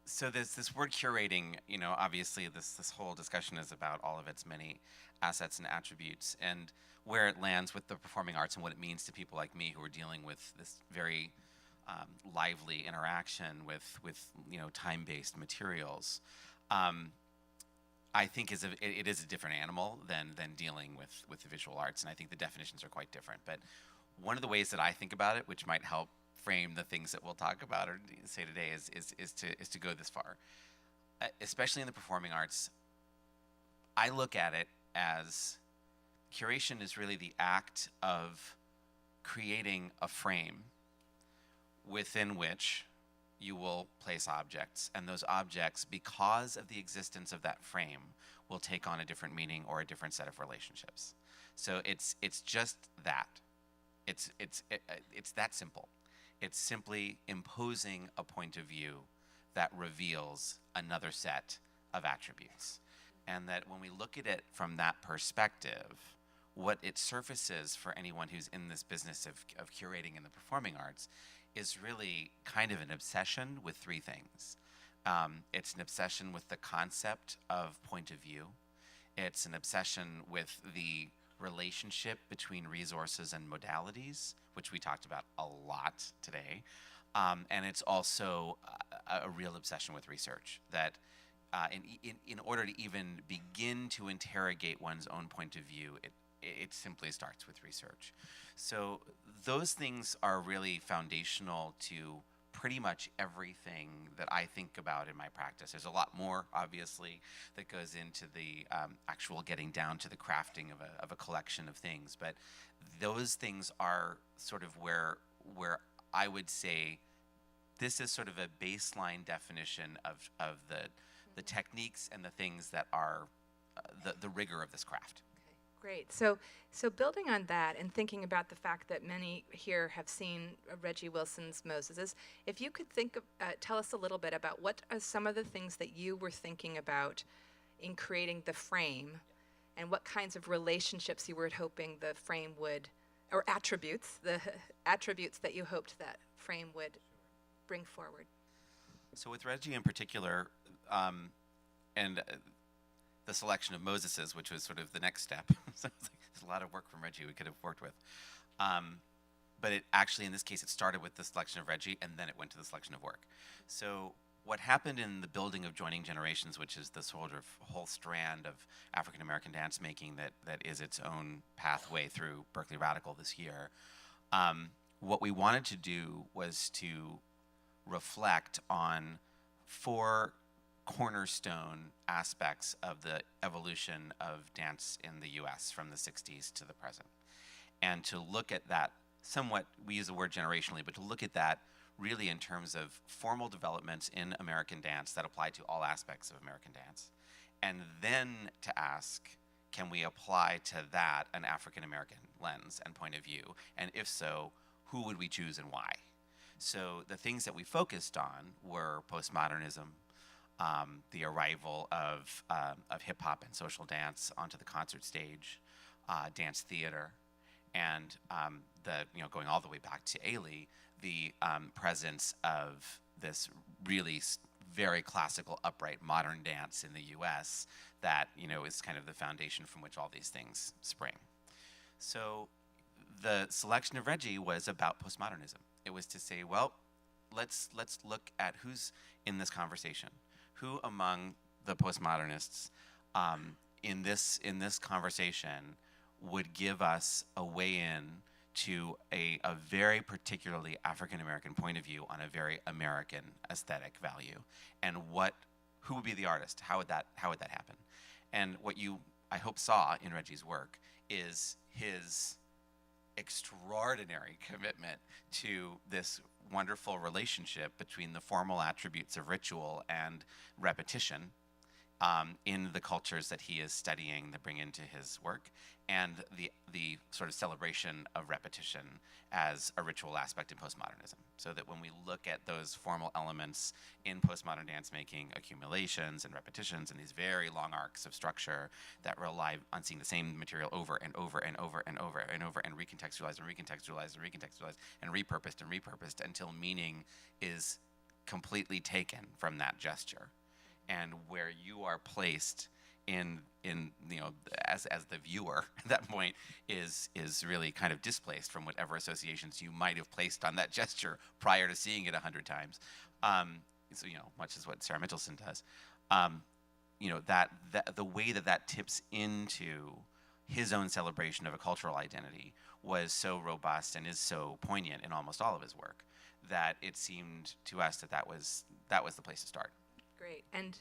So there's this word curating, you know, obviously this whole discussion is about all of its many assets and attributes and where it lands with the performing arts and what it means to people like me who are dealing with this very lively interaction with you know, time-based materials. I think it is a different animal than dealing with the visual arts, and I think the definitions are quite different. But one of the ways that I think about it, which might help frame the things that we'll talk about or say today, is to go this far. Especially in the performing arts, I look at it as curation is really the act of creating a frame within which you will place objects, and those objects, because of the existence of that frame, will take on a different meaning or a different set of relationships. So it's just that. It's that simple. It's simply imposing a point of view that reveals another set of attributes. And that when we look at it from that perspective, what it surfaces for anyone who's in this business of curating in the performing arts is really kind of an obsession with three things. It's an obsession with the concept of point of view. It's an obsession with the relationship between resources and modalities, which we talked about a lot today. And it's also a real obsession with research, that in order to even begin to interrogate one's own point of view, it simply starts with research. So those things are really foundational to pretty much everything that I think about in my practice. There's a lot more, obviously, that goes into the actual getting down to the crafting of a collection of things. But those things are sort of where I would say this is sort of a baseline definition of the techniques and the things that are the rigor of this craft. Great. So building on that and thinking about the fact that many here have seen Reggie Wilson's Moseses, if you could tell us a little bit about what are some of the things that you were thinking about in creating the frame, and what kinds of relationships you were hoping the frame would, or attributes, the attributes that you hoped that frame would bring forward. So with Reggie in particular, and the selection of Moseses, which was sort of the next step. So it's like, there's a lot of work from Reggie we could have worked with. But it actually, in this case, it started with the selection of Reggie, and then it went to the selection of work. So what happened in the building of Joining Generations, which is the sort of whole strand of African-American dance making that is its own pathway through Berkeley Radical this year, what we wanted to do was to reflect on four cornerstone aspects of the evolution of dance in the US from the 60s to the present. And to look at that somewhat, we use the word generationally, but to look at that really in terms of formal developments in American dance that apply to all aspects of American dance. And then to ask, can we apply to that an African-American lens and point of view? And if so, who would we choose and why? So the things that we focused on were postmodernism, the arrival of hip-hop and social dance onto the concert stage, dance theater, and going all the way back to Ailey, the presence of this really very classical, upright, modern dance in the U.S. that is kind of the foundation from which all these things spring. So the selection of Reggie was about postmodernism. It was to say, well, let's look at who's in this conversation. Who among the postmodernists in this conversation would give us a way in to a very particularly African-American point of view on a very American aesthetic value, and who would be the artist? How would that happen? And what you, I hope, saw in Reggie's work is his extraordinary commitment to this wonderful relationship between the formal attributes of ritual and repetition in the cultures that he is studying that bring into his work, and the sort of celebration of repetition as a ritual aspect in postmodernism. So that when we look at those formal elements in postmodern dance making, accumulations and repetitions and these very long arcs of structure that rely on seeing the same material over and over and over and over and over and recontextualized and recontextualized and recontextualized and repurposed until meaning is completely taken from that gesture, and where you are placed in as the viewer at that point is really kind of displaced from whatever associations you might have placed on that gesture prior to seeing it 100 times. So much as what Sarah Mitchelson does. That the way that tips into his own celebration of a cultural identity was so robust and is so poignant in almost all of his work that it seemed to us that was the place to start. Great. And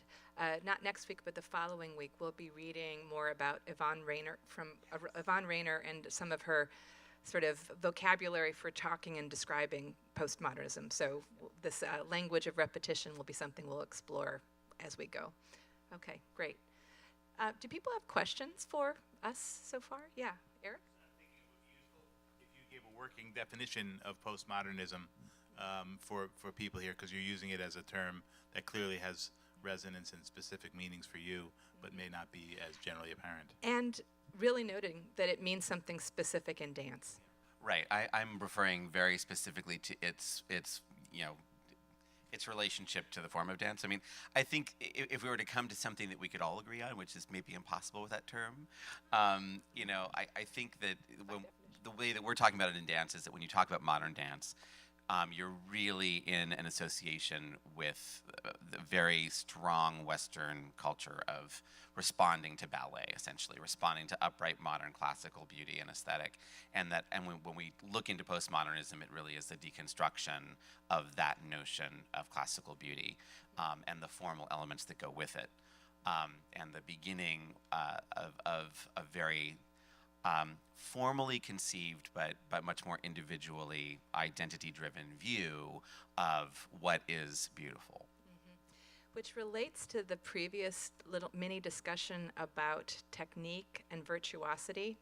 not next week, but the following week, we'll be reading more about Yvonne Rainer and some of her sort of vocabulary for talking and describing postmodernism. So this language of repetition will be something we'll explore as we go. Okay, great. Do people have questions for us so far? Yeah, Eric? I think it would be useful if you gave a working definition of postmodernism for people here, because you're using it as a term that clearly has resonance and specific meanings for you, but may not be as generally apparent. And really noting that it means something specific in dance. Right. I'm referring very specifically to its relationship to the form of dance. I mean, I think if we were to come to something that we could all agree on, which is maybe impossible with that term, I think that the way that we're talking about it in dance is that when you talk about modern dance, you're really in an association with the very strong Western culture of responding to ballet, essentially responding to upright modern classical beauty and aesthetic, and when we look into postmodernism, it really is the deconstruction of that notion of classical beauty and the formal elements that go with it, and the beginning of a very formally conceived but much more individually identity-driven view of what is beautiful. Which relates to the previous little mini discussion about technique and virtuosity,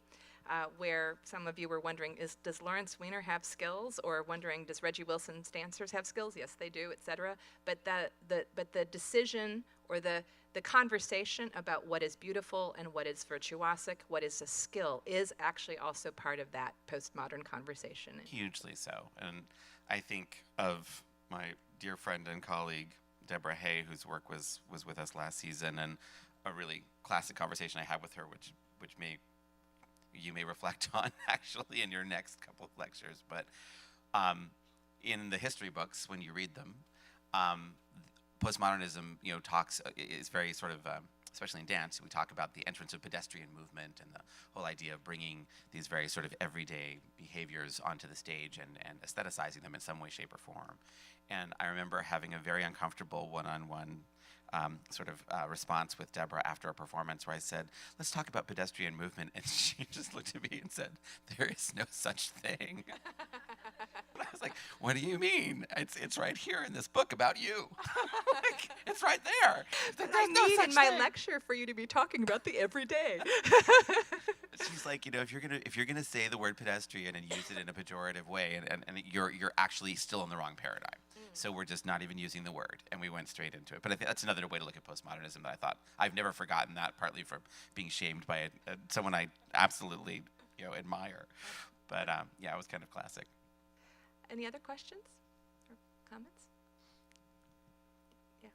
where some of you were wondering, does Lawrence Weiner have skills? Or wondering, does Reggie Wilson's dancers have skills? Yes, they do, etc. But the decision or the conversation about what is beautiful and what is virtuosic, what is a skill, is actually also part of that postmodern conversation. Hugely so. And I think of my dear friend and colleague, Deborah Hay, whose work was with us last season, and a really classic conversation I had with her, which you may reflect on actually in your next couple of lectures. But in the history books, when you read them, postmodernism, is very sort of, especially in dance, we talk about the entrance of pedestrian movement and the whole idea of bringing these very sort of everyday behaviors onto the stage and aestheticizing them in some way, shape, or form. And I remember having a very uncomfortable one-on-one response with Deborah after a performance where I said, let's talk about pedestrian movement. And she just looked at me and said, there is no such thing. And I was like, what do you mean? It's right here in this book about you. It's right there. But I need in my lecture for you to be talking about the everyday. She's like, if you're gonna say the word pedestrian and use it in a pejorative way, and you're actually still in the wrong paradigm. So we're just not even using the word, and we went straight into it. But I think that's another way to look at postmodernism that I thought I've never forgotten that, partly from being shamed by someone I absolutely admire. But it was kind of classic. Any other questions or comments? Yeah.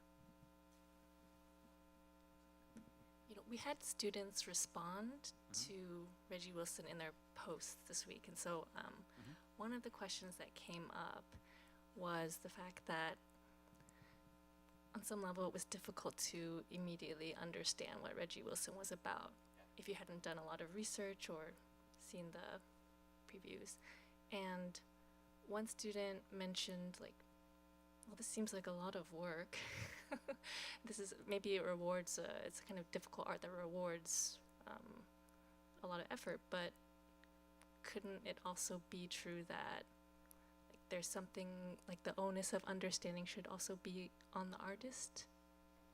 We had students respond to Reggie Wilson in their posts this week, and so one of the questions that came up was the fact that on some level it was difficult to immediately understand what Reggie Wilson was about if you hadn't done a lot of research or seen the previews. And one student mentioned, well, this seems like a lot of work. Maybe it rewards, it's a kind of difficult art that rewards a lot of effort, but couldn't it also be true that there's something like the onus of understanding should also be on the artist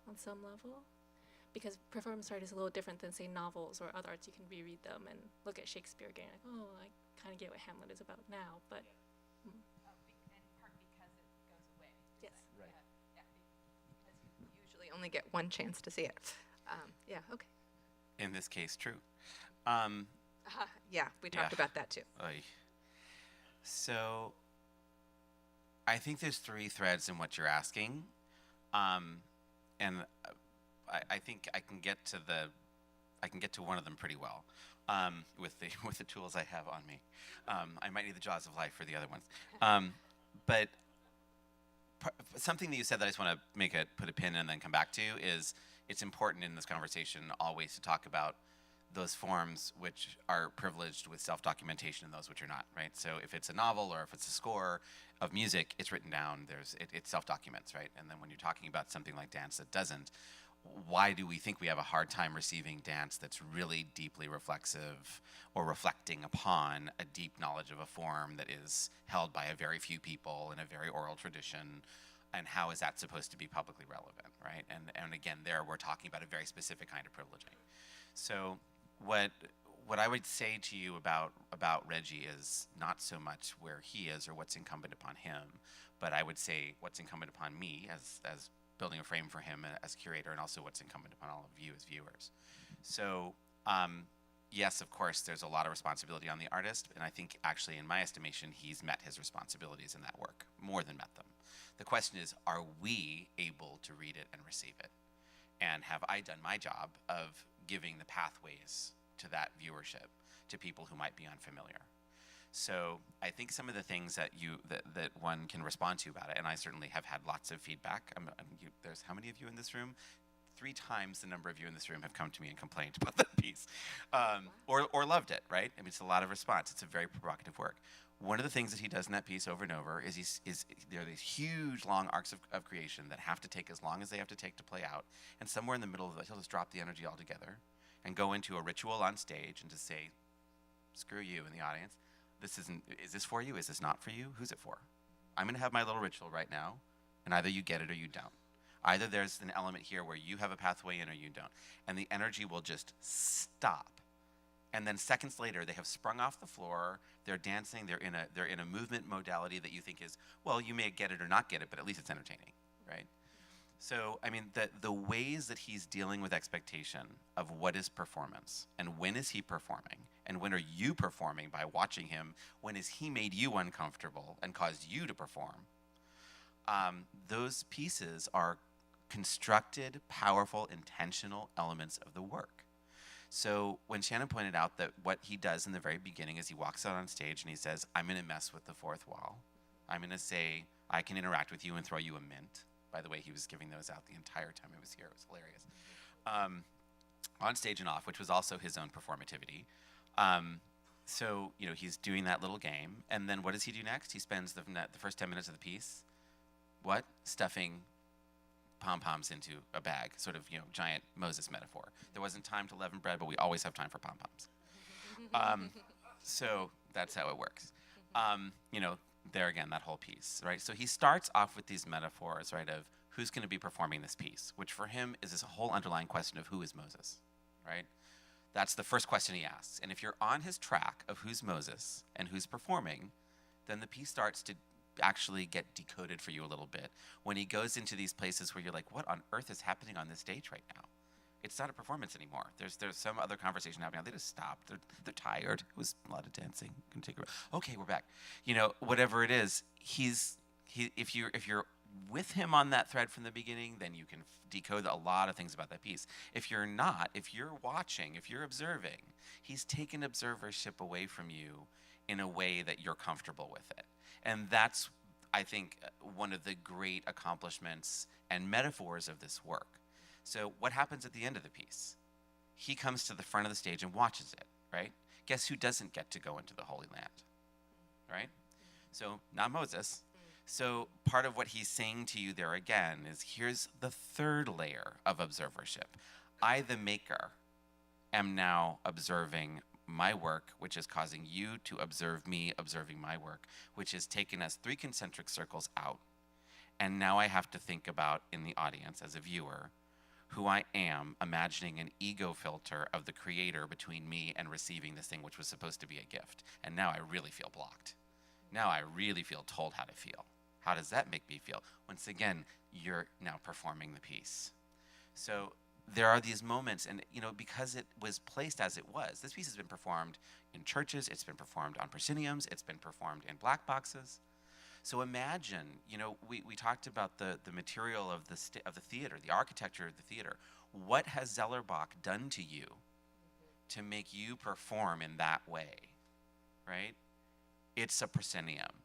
on some level? because performance art is a little different than, say, novels or other arts. You can reread them and look at Shakespeare again, like, oh, I kind of get what Hamlet is about now, but. In part because it goes away. Yes. Right. Because you usually only get one chance to see it. Yeah, okay. In this case, true. Yeah, we talked Yeah. about that too. Oy. So, I think there's three threads in what you're asking, and I think I can get to one of them pretty well with the tools I have on me. I might need the jaws of life for the other ones, but something that you said that I just want to put a pin in and then come back to is it's important in this conversation always to talk about those forms which are privileged with self-documentation and those which are not, right? So if it's a novel or if it's a score of music, it's written down, it self-documents, right? And then when you're talking about something like dance that doesn't, why do we think we have a hard time receiving dance that's really deeply reflexive or reflecting upon a deep knowledge of a form that is held by a very few people in a very oral tradition? And how is that supposed to be publicly relevant, right? And again, there we're talking about a very specific kind of privileging. So what I would say to you about Reggie is not so much where he is or what's incumbent upon him, but I would say what's incumbent upon me as building a frame for him as curator, and also what's incumbent upon all of you as viewers. So yes, of course, there's a lot of responsibility on the artist, and I think actually, in my estimation, he's met his responsibilities in that work, more than met them. The question is, are we able to read it and receive it? And have I done my job of giving the pathways to that viewership to people who might be unfamiliar? So I think some of the things that that one can respond to about it, and I certainly have had lots of feedback. There's how many of you in this room? 3 times the number of you in this room have come to me and complained about that piece, or loved it, right? I mean, it's a lot of response. It's a very provocative work. One of the things that he does in that piece over and over is there are these huge, long arcs of creation that have to take as long as they have to take to play out, and somewhere in the middle of it, he'll just drop the energy altogether and go into a ritual on stage and just say, screw you in the audience. Is this for you? Is this not for you? Who's it for? I'm going to have my little ritual right now, and either you get it or you don't. Either there's an element here where you have a pathway in or you don't. And the energy will just stop. And then seconds later, they have sprung off the floor, they're dancing, they're in a movement modality that you think is, well, you may get it or not get it, but at least it's entertaining, right? So, I mean, the ways that he's dealing with expectation of what is performance, and when is he performing, and when are you performing by watching him, when has he made you uncomfortable and caused you to perform, those pieces are constructed, powerful, intentional elements of the work. So when Shannon pointed out that what he does in the very beginning is he walks out on stage and he says, I'm going to mess with the fourth wall. I'm going to say, I can interact with you and throw you a mint. By the way, he was giving those out the entire time I was here. It was hilarious. On stage and off, which was also his own performativity. So, you know, he's doing that little game. And then what does he do next? He spends the first 10 minutes of the piece, stuffing pom-poms into a bag, sort of, you know, giant Moses metaphor. There wasn't time to leaven bread, but we always have time for pom-poms. So that's how it works. You know, there again, that whole piece, right? So he starts off with these metaphors, right, of who's going to be performing this piece, which for him is this whole underlying question of who is Moses, right? That's the first question he asks. And if you're on his track of who's Moses and who's performing, then the piece starts to actually get decoded for you a little bit when he goes into these places where you're like, what on earth is happening on this stage right now? It's not a performance anymore. There's some other conversation happening. They just stopped. They're tired. It was a lot of dancing. Okay, we're back. You know, whatever it is, if you're with him on that thread from the beginning, then you can decode a lot of things about that piece. If you're not, if you're watching, if you're observing, he's taken observership away from you in a way that you're comfortable with it. And that's, I think, one of the great accomplishments and metaphors of this work. So what happens at the end of the piece? He comes to the front of the stage and watches it, right? Guess who doesn't get to go into the Holy Land, right? So not Moses. So part of what he's saying to you there again is, here's the third layer of observership. I, the maker, am now observing my work, which is causing you to observe me observing my work, which has taken us 3 concentric circles out. And now I have to think about, in the audience as a viewer, who I am, imagining an ego filter of the creator between me and receiving this thing which was supposed to be a gift. And now I really feel blocked. Now I really feel told how to feel. How does that make me feel? Once again, you're now performing the piece. So there are these moments, and because it was placed as it was, this piece has been performed in churches, it's been performed on prosceniums, it's been performed in black boxes. So imagine, we talked about the material of the theater, the architecture of the theater. What has Zellerbach done to you to make you perform in that way, right? It's a proscenium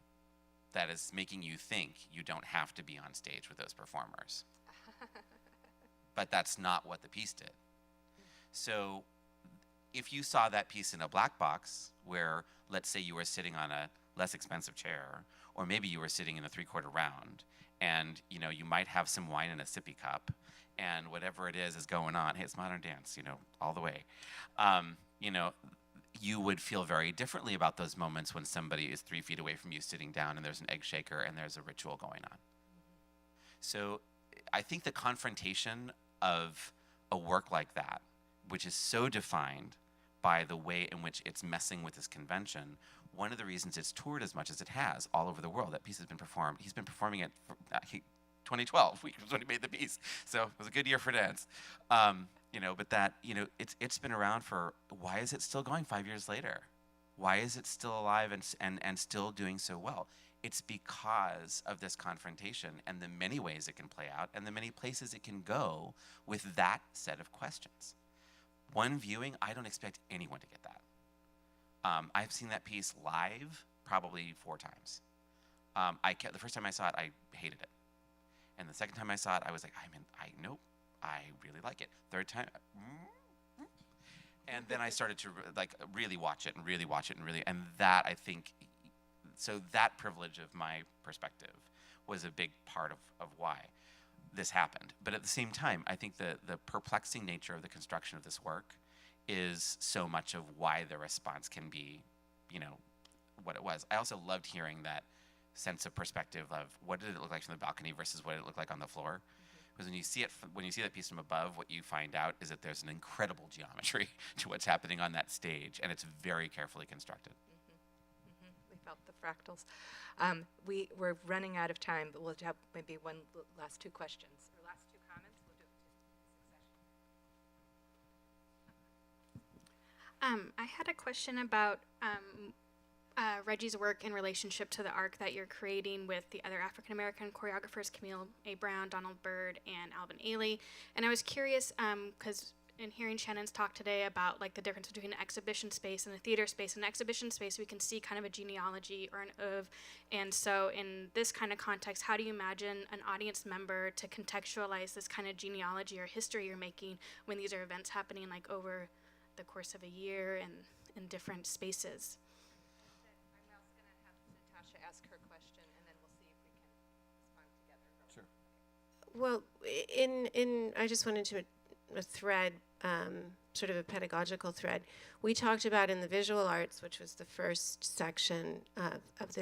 that is making you think you don't have to be on stage with those performers. But that's not what the piece did. So if you saw that piece in a black box where, let's say you were sitting on a less expensive chair, or maybe you were sitting in a 3/4 round, and you might have some wine in a sippy cup, and whatever it is going on, hey, it's modern dance, all the way. You would feel very differently about those moments when somebody is 3 feet away from you sitting down and there's an egg shaker and there's a ritual going on. So I think the confrontation of a work like that, which is so defined by the way in which it's messing with this convention, one of the reasons it's toured as much as it has all over the world, that piece has been performed. He's been performing it for 2012, was when he made the piece. So it was a good year for dance. But that, it's been around for, why is it still going 5 years later? Why is it still alive and still doing so well? It's because of this confrontation and the many ways it can play out and the many places it can go with that set of questions. One viewing, I don't expect anyone to get that. I've seen that piece live probably 4 times. The first time I saw it, I hated it. And the second time I saw it, I was like, nope, I really like it. Third time, and then I started to really watch it and that, I think, so that privilege of my perspective was a big part of why this happened. But at the same time, I think the perplexing nature of the construction of this work is so much of why the response can be, what it was. I also loved hearing that sense of perspective of what did it look like from the balcony versus what it looked like on the floor. Because when you see that piece from above, what you find out is that there's an incredible geometry to what's happening on that stage, and it's very carefully constructed. We felt the fractals. We're running out of time, but we'll have maybe last 2 questions or last 2 comments. We'll do it in succession. I had a question about Reggie's work in relationship to the arc that you're creating with the other African American choreographers, Camille A. Brown, Donald Byrd, and Alvin Ailey. And I was curious, because in hearing Shannon's talk today about the difference between an exhibition space and a theater space. In an exhibition space, we can see kind of a genealogy or an oeuvre. And so in this kind of context, how do you imagine an audience member to contextualize this kind of genealogy or history you're making when these are events happening over the course of a year and in different spaces? I'm also going to have Natasha ask her question, and then we'll see if we can respond together. Well, I just wanted to a thread, sort of a pedagogical thread. We talked about in the visual arts, which was the first section of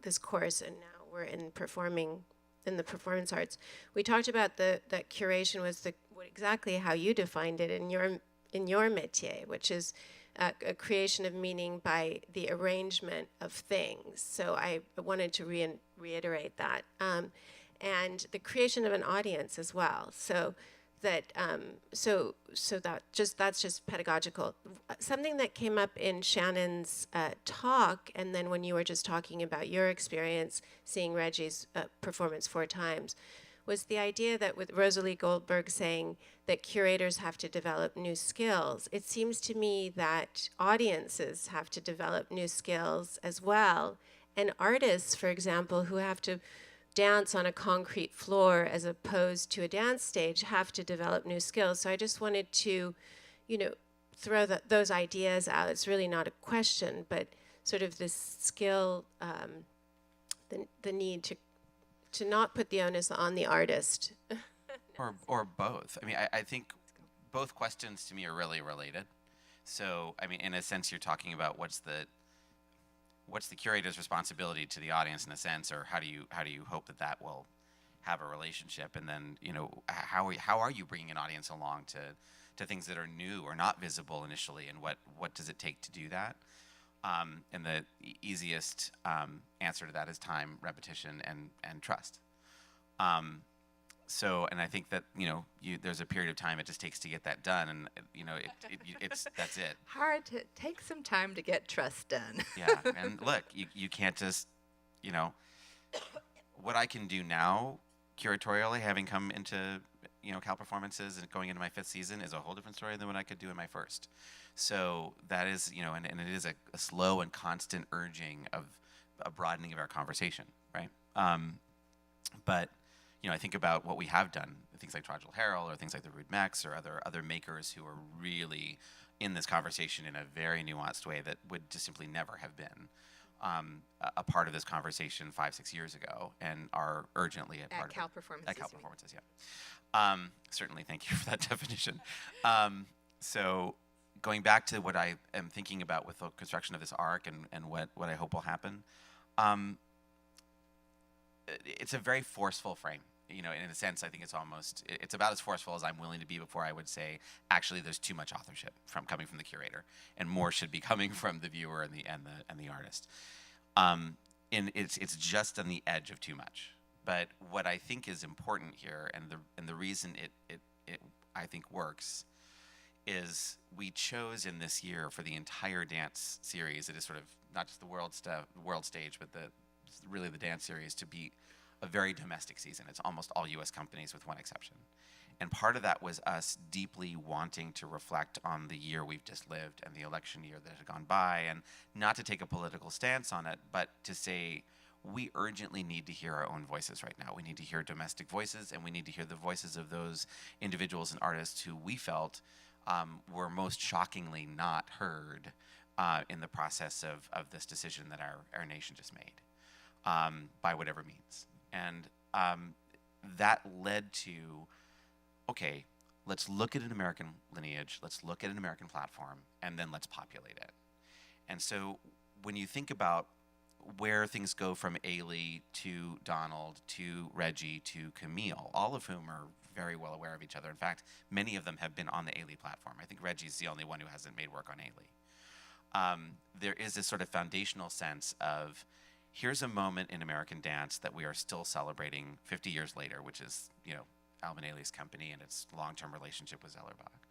this course, and now we're in the performance arts. We talked about that curation was exactly how you defined it in your métier, which is a creation of meaning by the arrangement of things. So I wanted to reiterate that, and the creation of an audience as well. So that's just pedagogical. Something that came up in Shannon's talk, and then when you were just talking about your experience seeing Reggie's performance 4 times, was the idea that with Rosalie Goldberg saying that curators have to develop new skills. It seems to me that audiences have to develop new skills as well, and artists, for example, who have to dance on a concrete floor as opposed to a dance stage have to develop new skills. So I just wanted to, throw those ideas out. It's really not a question, but sort of this skill, the need to not put the onus on the artist. Or both. I mean, I think both questions to me are really related. So, I mean, in a sense, you're talking about what's the curator's responsibility to the audience in a sense, or how do you hope that will have a relationship, and then how are you bringing an audience along to things that are new or not visible initially, and what does it take to do that? And the easiest answer to that is time, repetition, and trust. And I think that there's a period of time it just takes to get that done, and that's it. Hard to take some time to get trust done. Yeah, and look, you can't just, what I can do now, curatorially, having come into, Cal Performances and going into my 5th season, is a whole different story than what I could do in my 1st. So that is, and it is a slow and constant urging of a broadening of our conversation, right? But, I think about what we have done, things like Trogel Herald or things like the Rude Mex or other makers who are really in this conversation in a very nuanced way that would just simply never have been a part of this conversation 5-6 years ago, and are urgently a part Cal of it. Performances, At Cal you mean. Performances, yeah. Certainly, thank you for that definition. So going back to what I am thinking about with the construction of this arc and what I hope will happen, it's a very forceful frame. In a sense, I think it's about as forceful as I'm willing to be before I would say, actually, there's too much authorship coming from the curator, and more should be coming from the viewer and the artist. And it's just on the edge of too much. But what I think is important here, and the reason it I think works, is we chose in this year for the entire dance series. It is sort of not just the world stage, but really the dance series to be a very domestic season. It's almost all U.S. companies with one exception. And part of that was us deeply wanting to reflect on the year we've just lived and the election year that had gone by, and not to take a political stance on it, but to say we urgently need to hear our own voices right now. We need to hear domestic voices, and we need to hear the voices of those individuals and artists who we felt were most shockingly not heard in the process of this decision that our nation just made, by whatever means. And that led to, okay, let's look at an American lineage, let's look at an American platform, and then let's populate it. And so when you think about where things go from Ailey to Donald to Reggie to Camille, all of whom are very well aware of each other. In fact, many of them have been on the Ailey platform. I think Reggie's the only one who hasn't made work on Ailey. There is this sort of foundational sense of, here's a moment in American dance that we are still celebrating 50 years later, which is, Alvin Ailey's company and its long-term relationship with Zellerbach,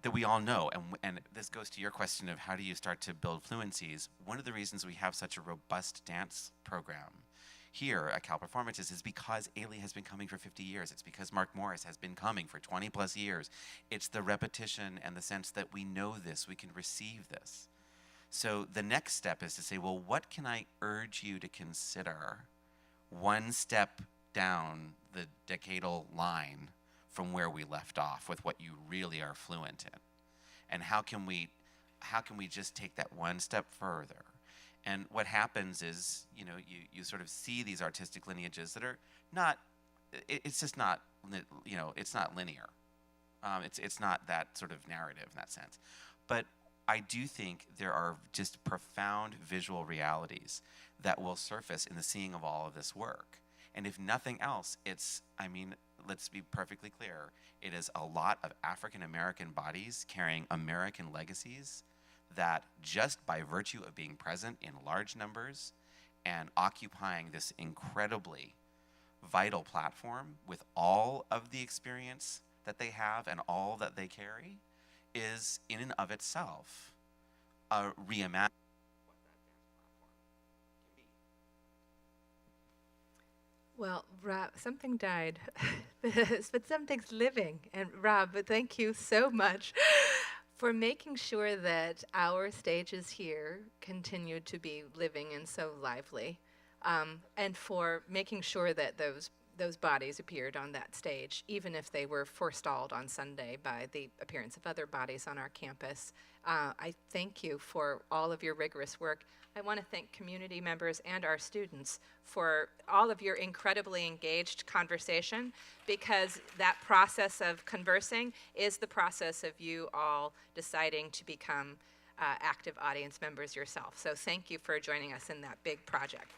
that we all know. And this goes to your question of how do you start to build fluencies. One of the reasons we have such a robust dance program here at Cal Performances is because Ailey has been coming for 50 years. It's because Mark Morris has been coming for 20 plus years. It's the repetition and the sense that we know this, we can receive this. So the next step is to say, well, what can I urge you to consider one step down the decadal line from where we left off with what you really are fluent in? And how can we just take that one step further? And what happens is, you sort of see these artistic lineages that are not, it's just not, it's not linear. It's not that sort of narrative in that sense. But I do think there are just profound visual realities that will surface in the seeing of all of this work. And if nothing else, let's be perfectly clear, it is a lot of African American bodies carrying American legacies that, just by virtue of being present in large numbers and occupying this incredibly vital platform with all of the experience that they have and all that they carry, is in and of itself a reimagining. Well, Rob, something died, but something's living. And Rob, thank you so much for making sure that our stages here continue to be living and so lively, and for making sure that those bodies appeared on that stage, even if they were forestalled on Sunday by the appearance of other bodies on our campus. I thank you for all of your rigorous work. I want to thank community members and our students for all of your incredibly engaged conversation, because that process of conversing is the process of you all deciding to become active audience members yourself. So thank you for joining us in that big project.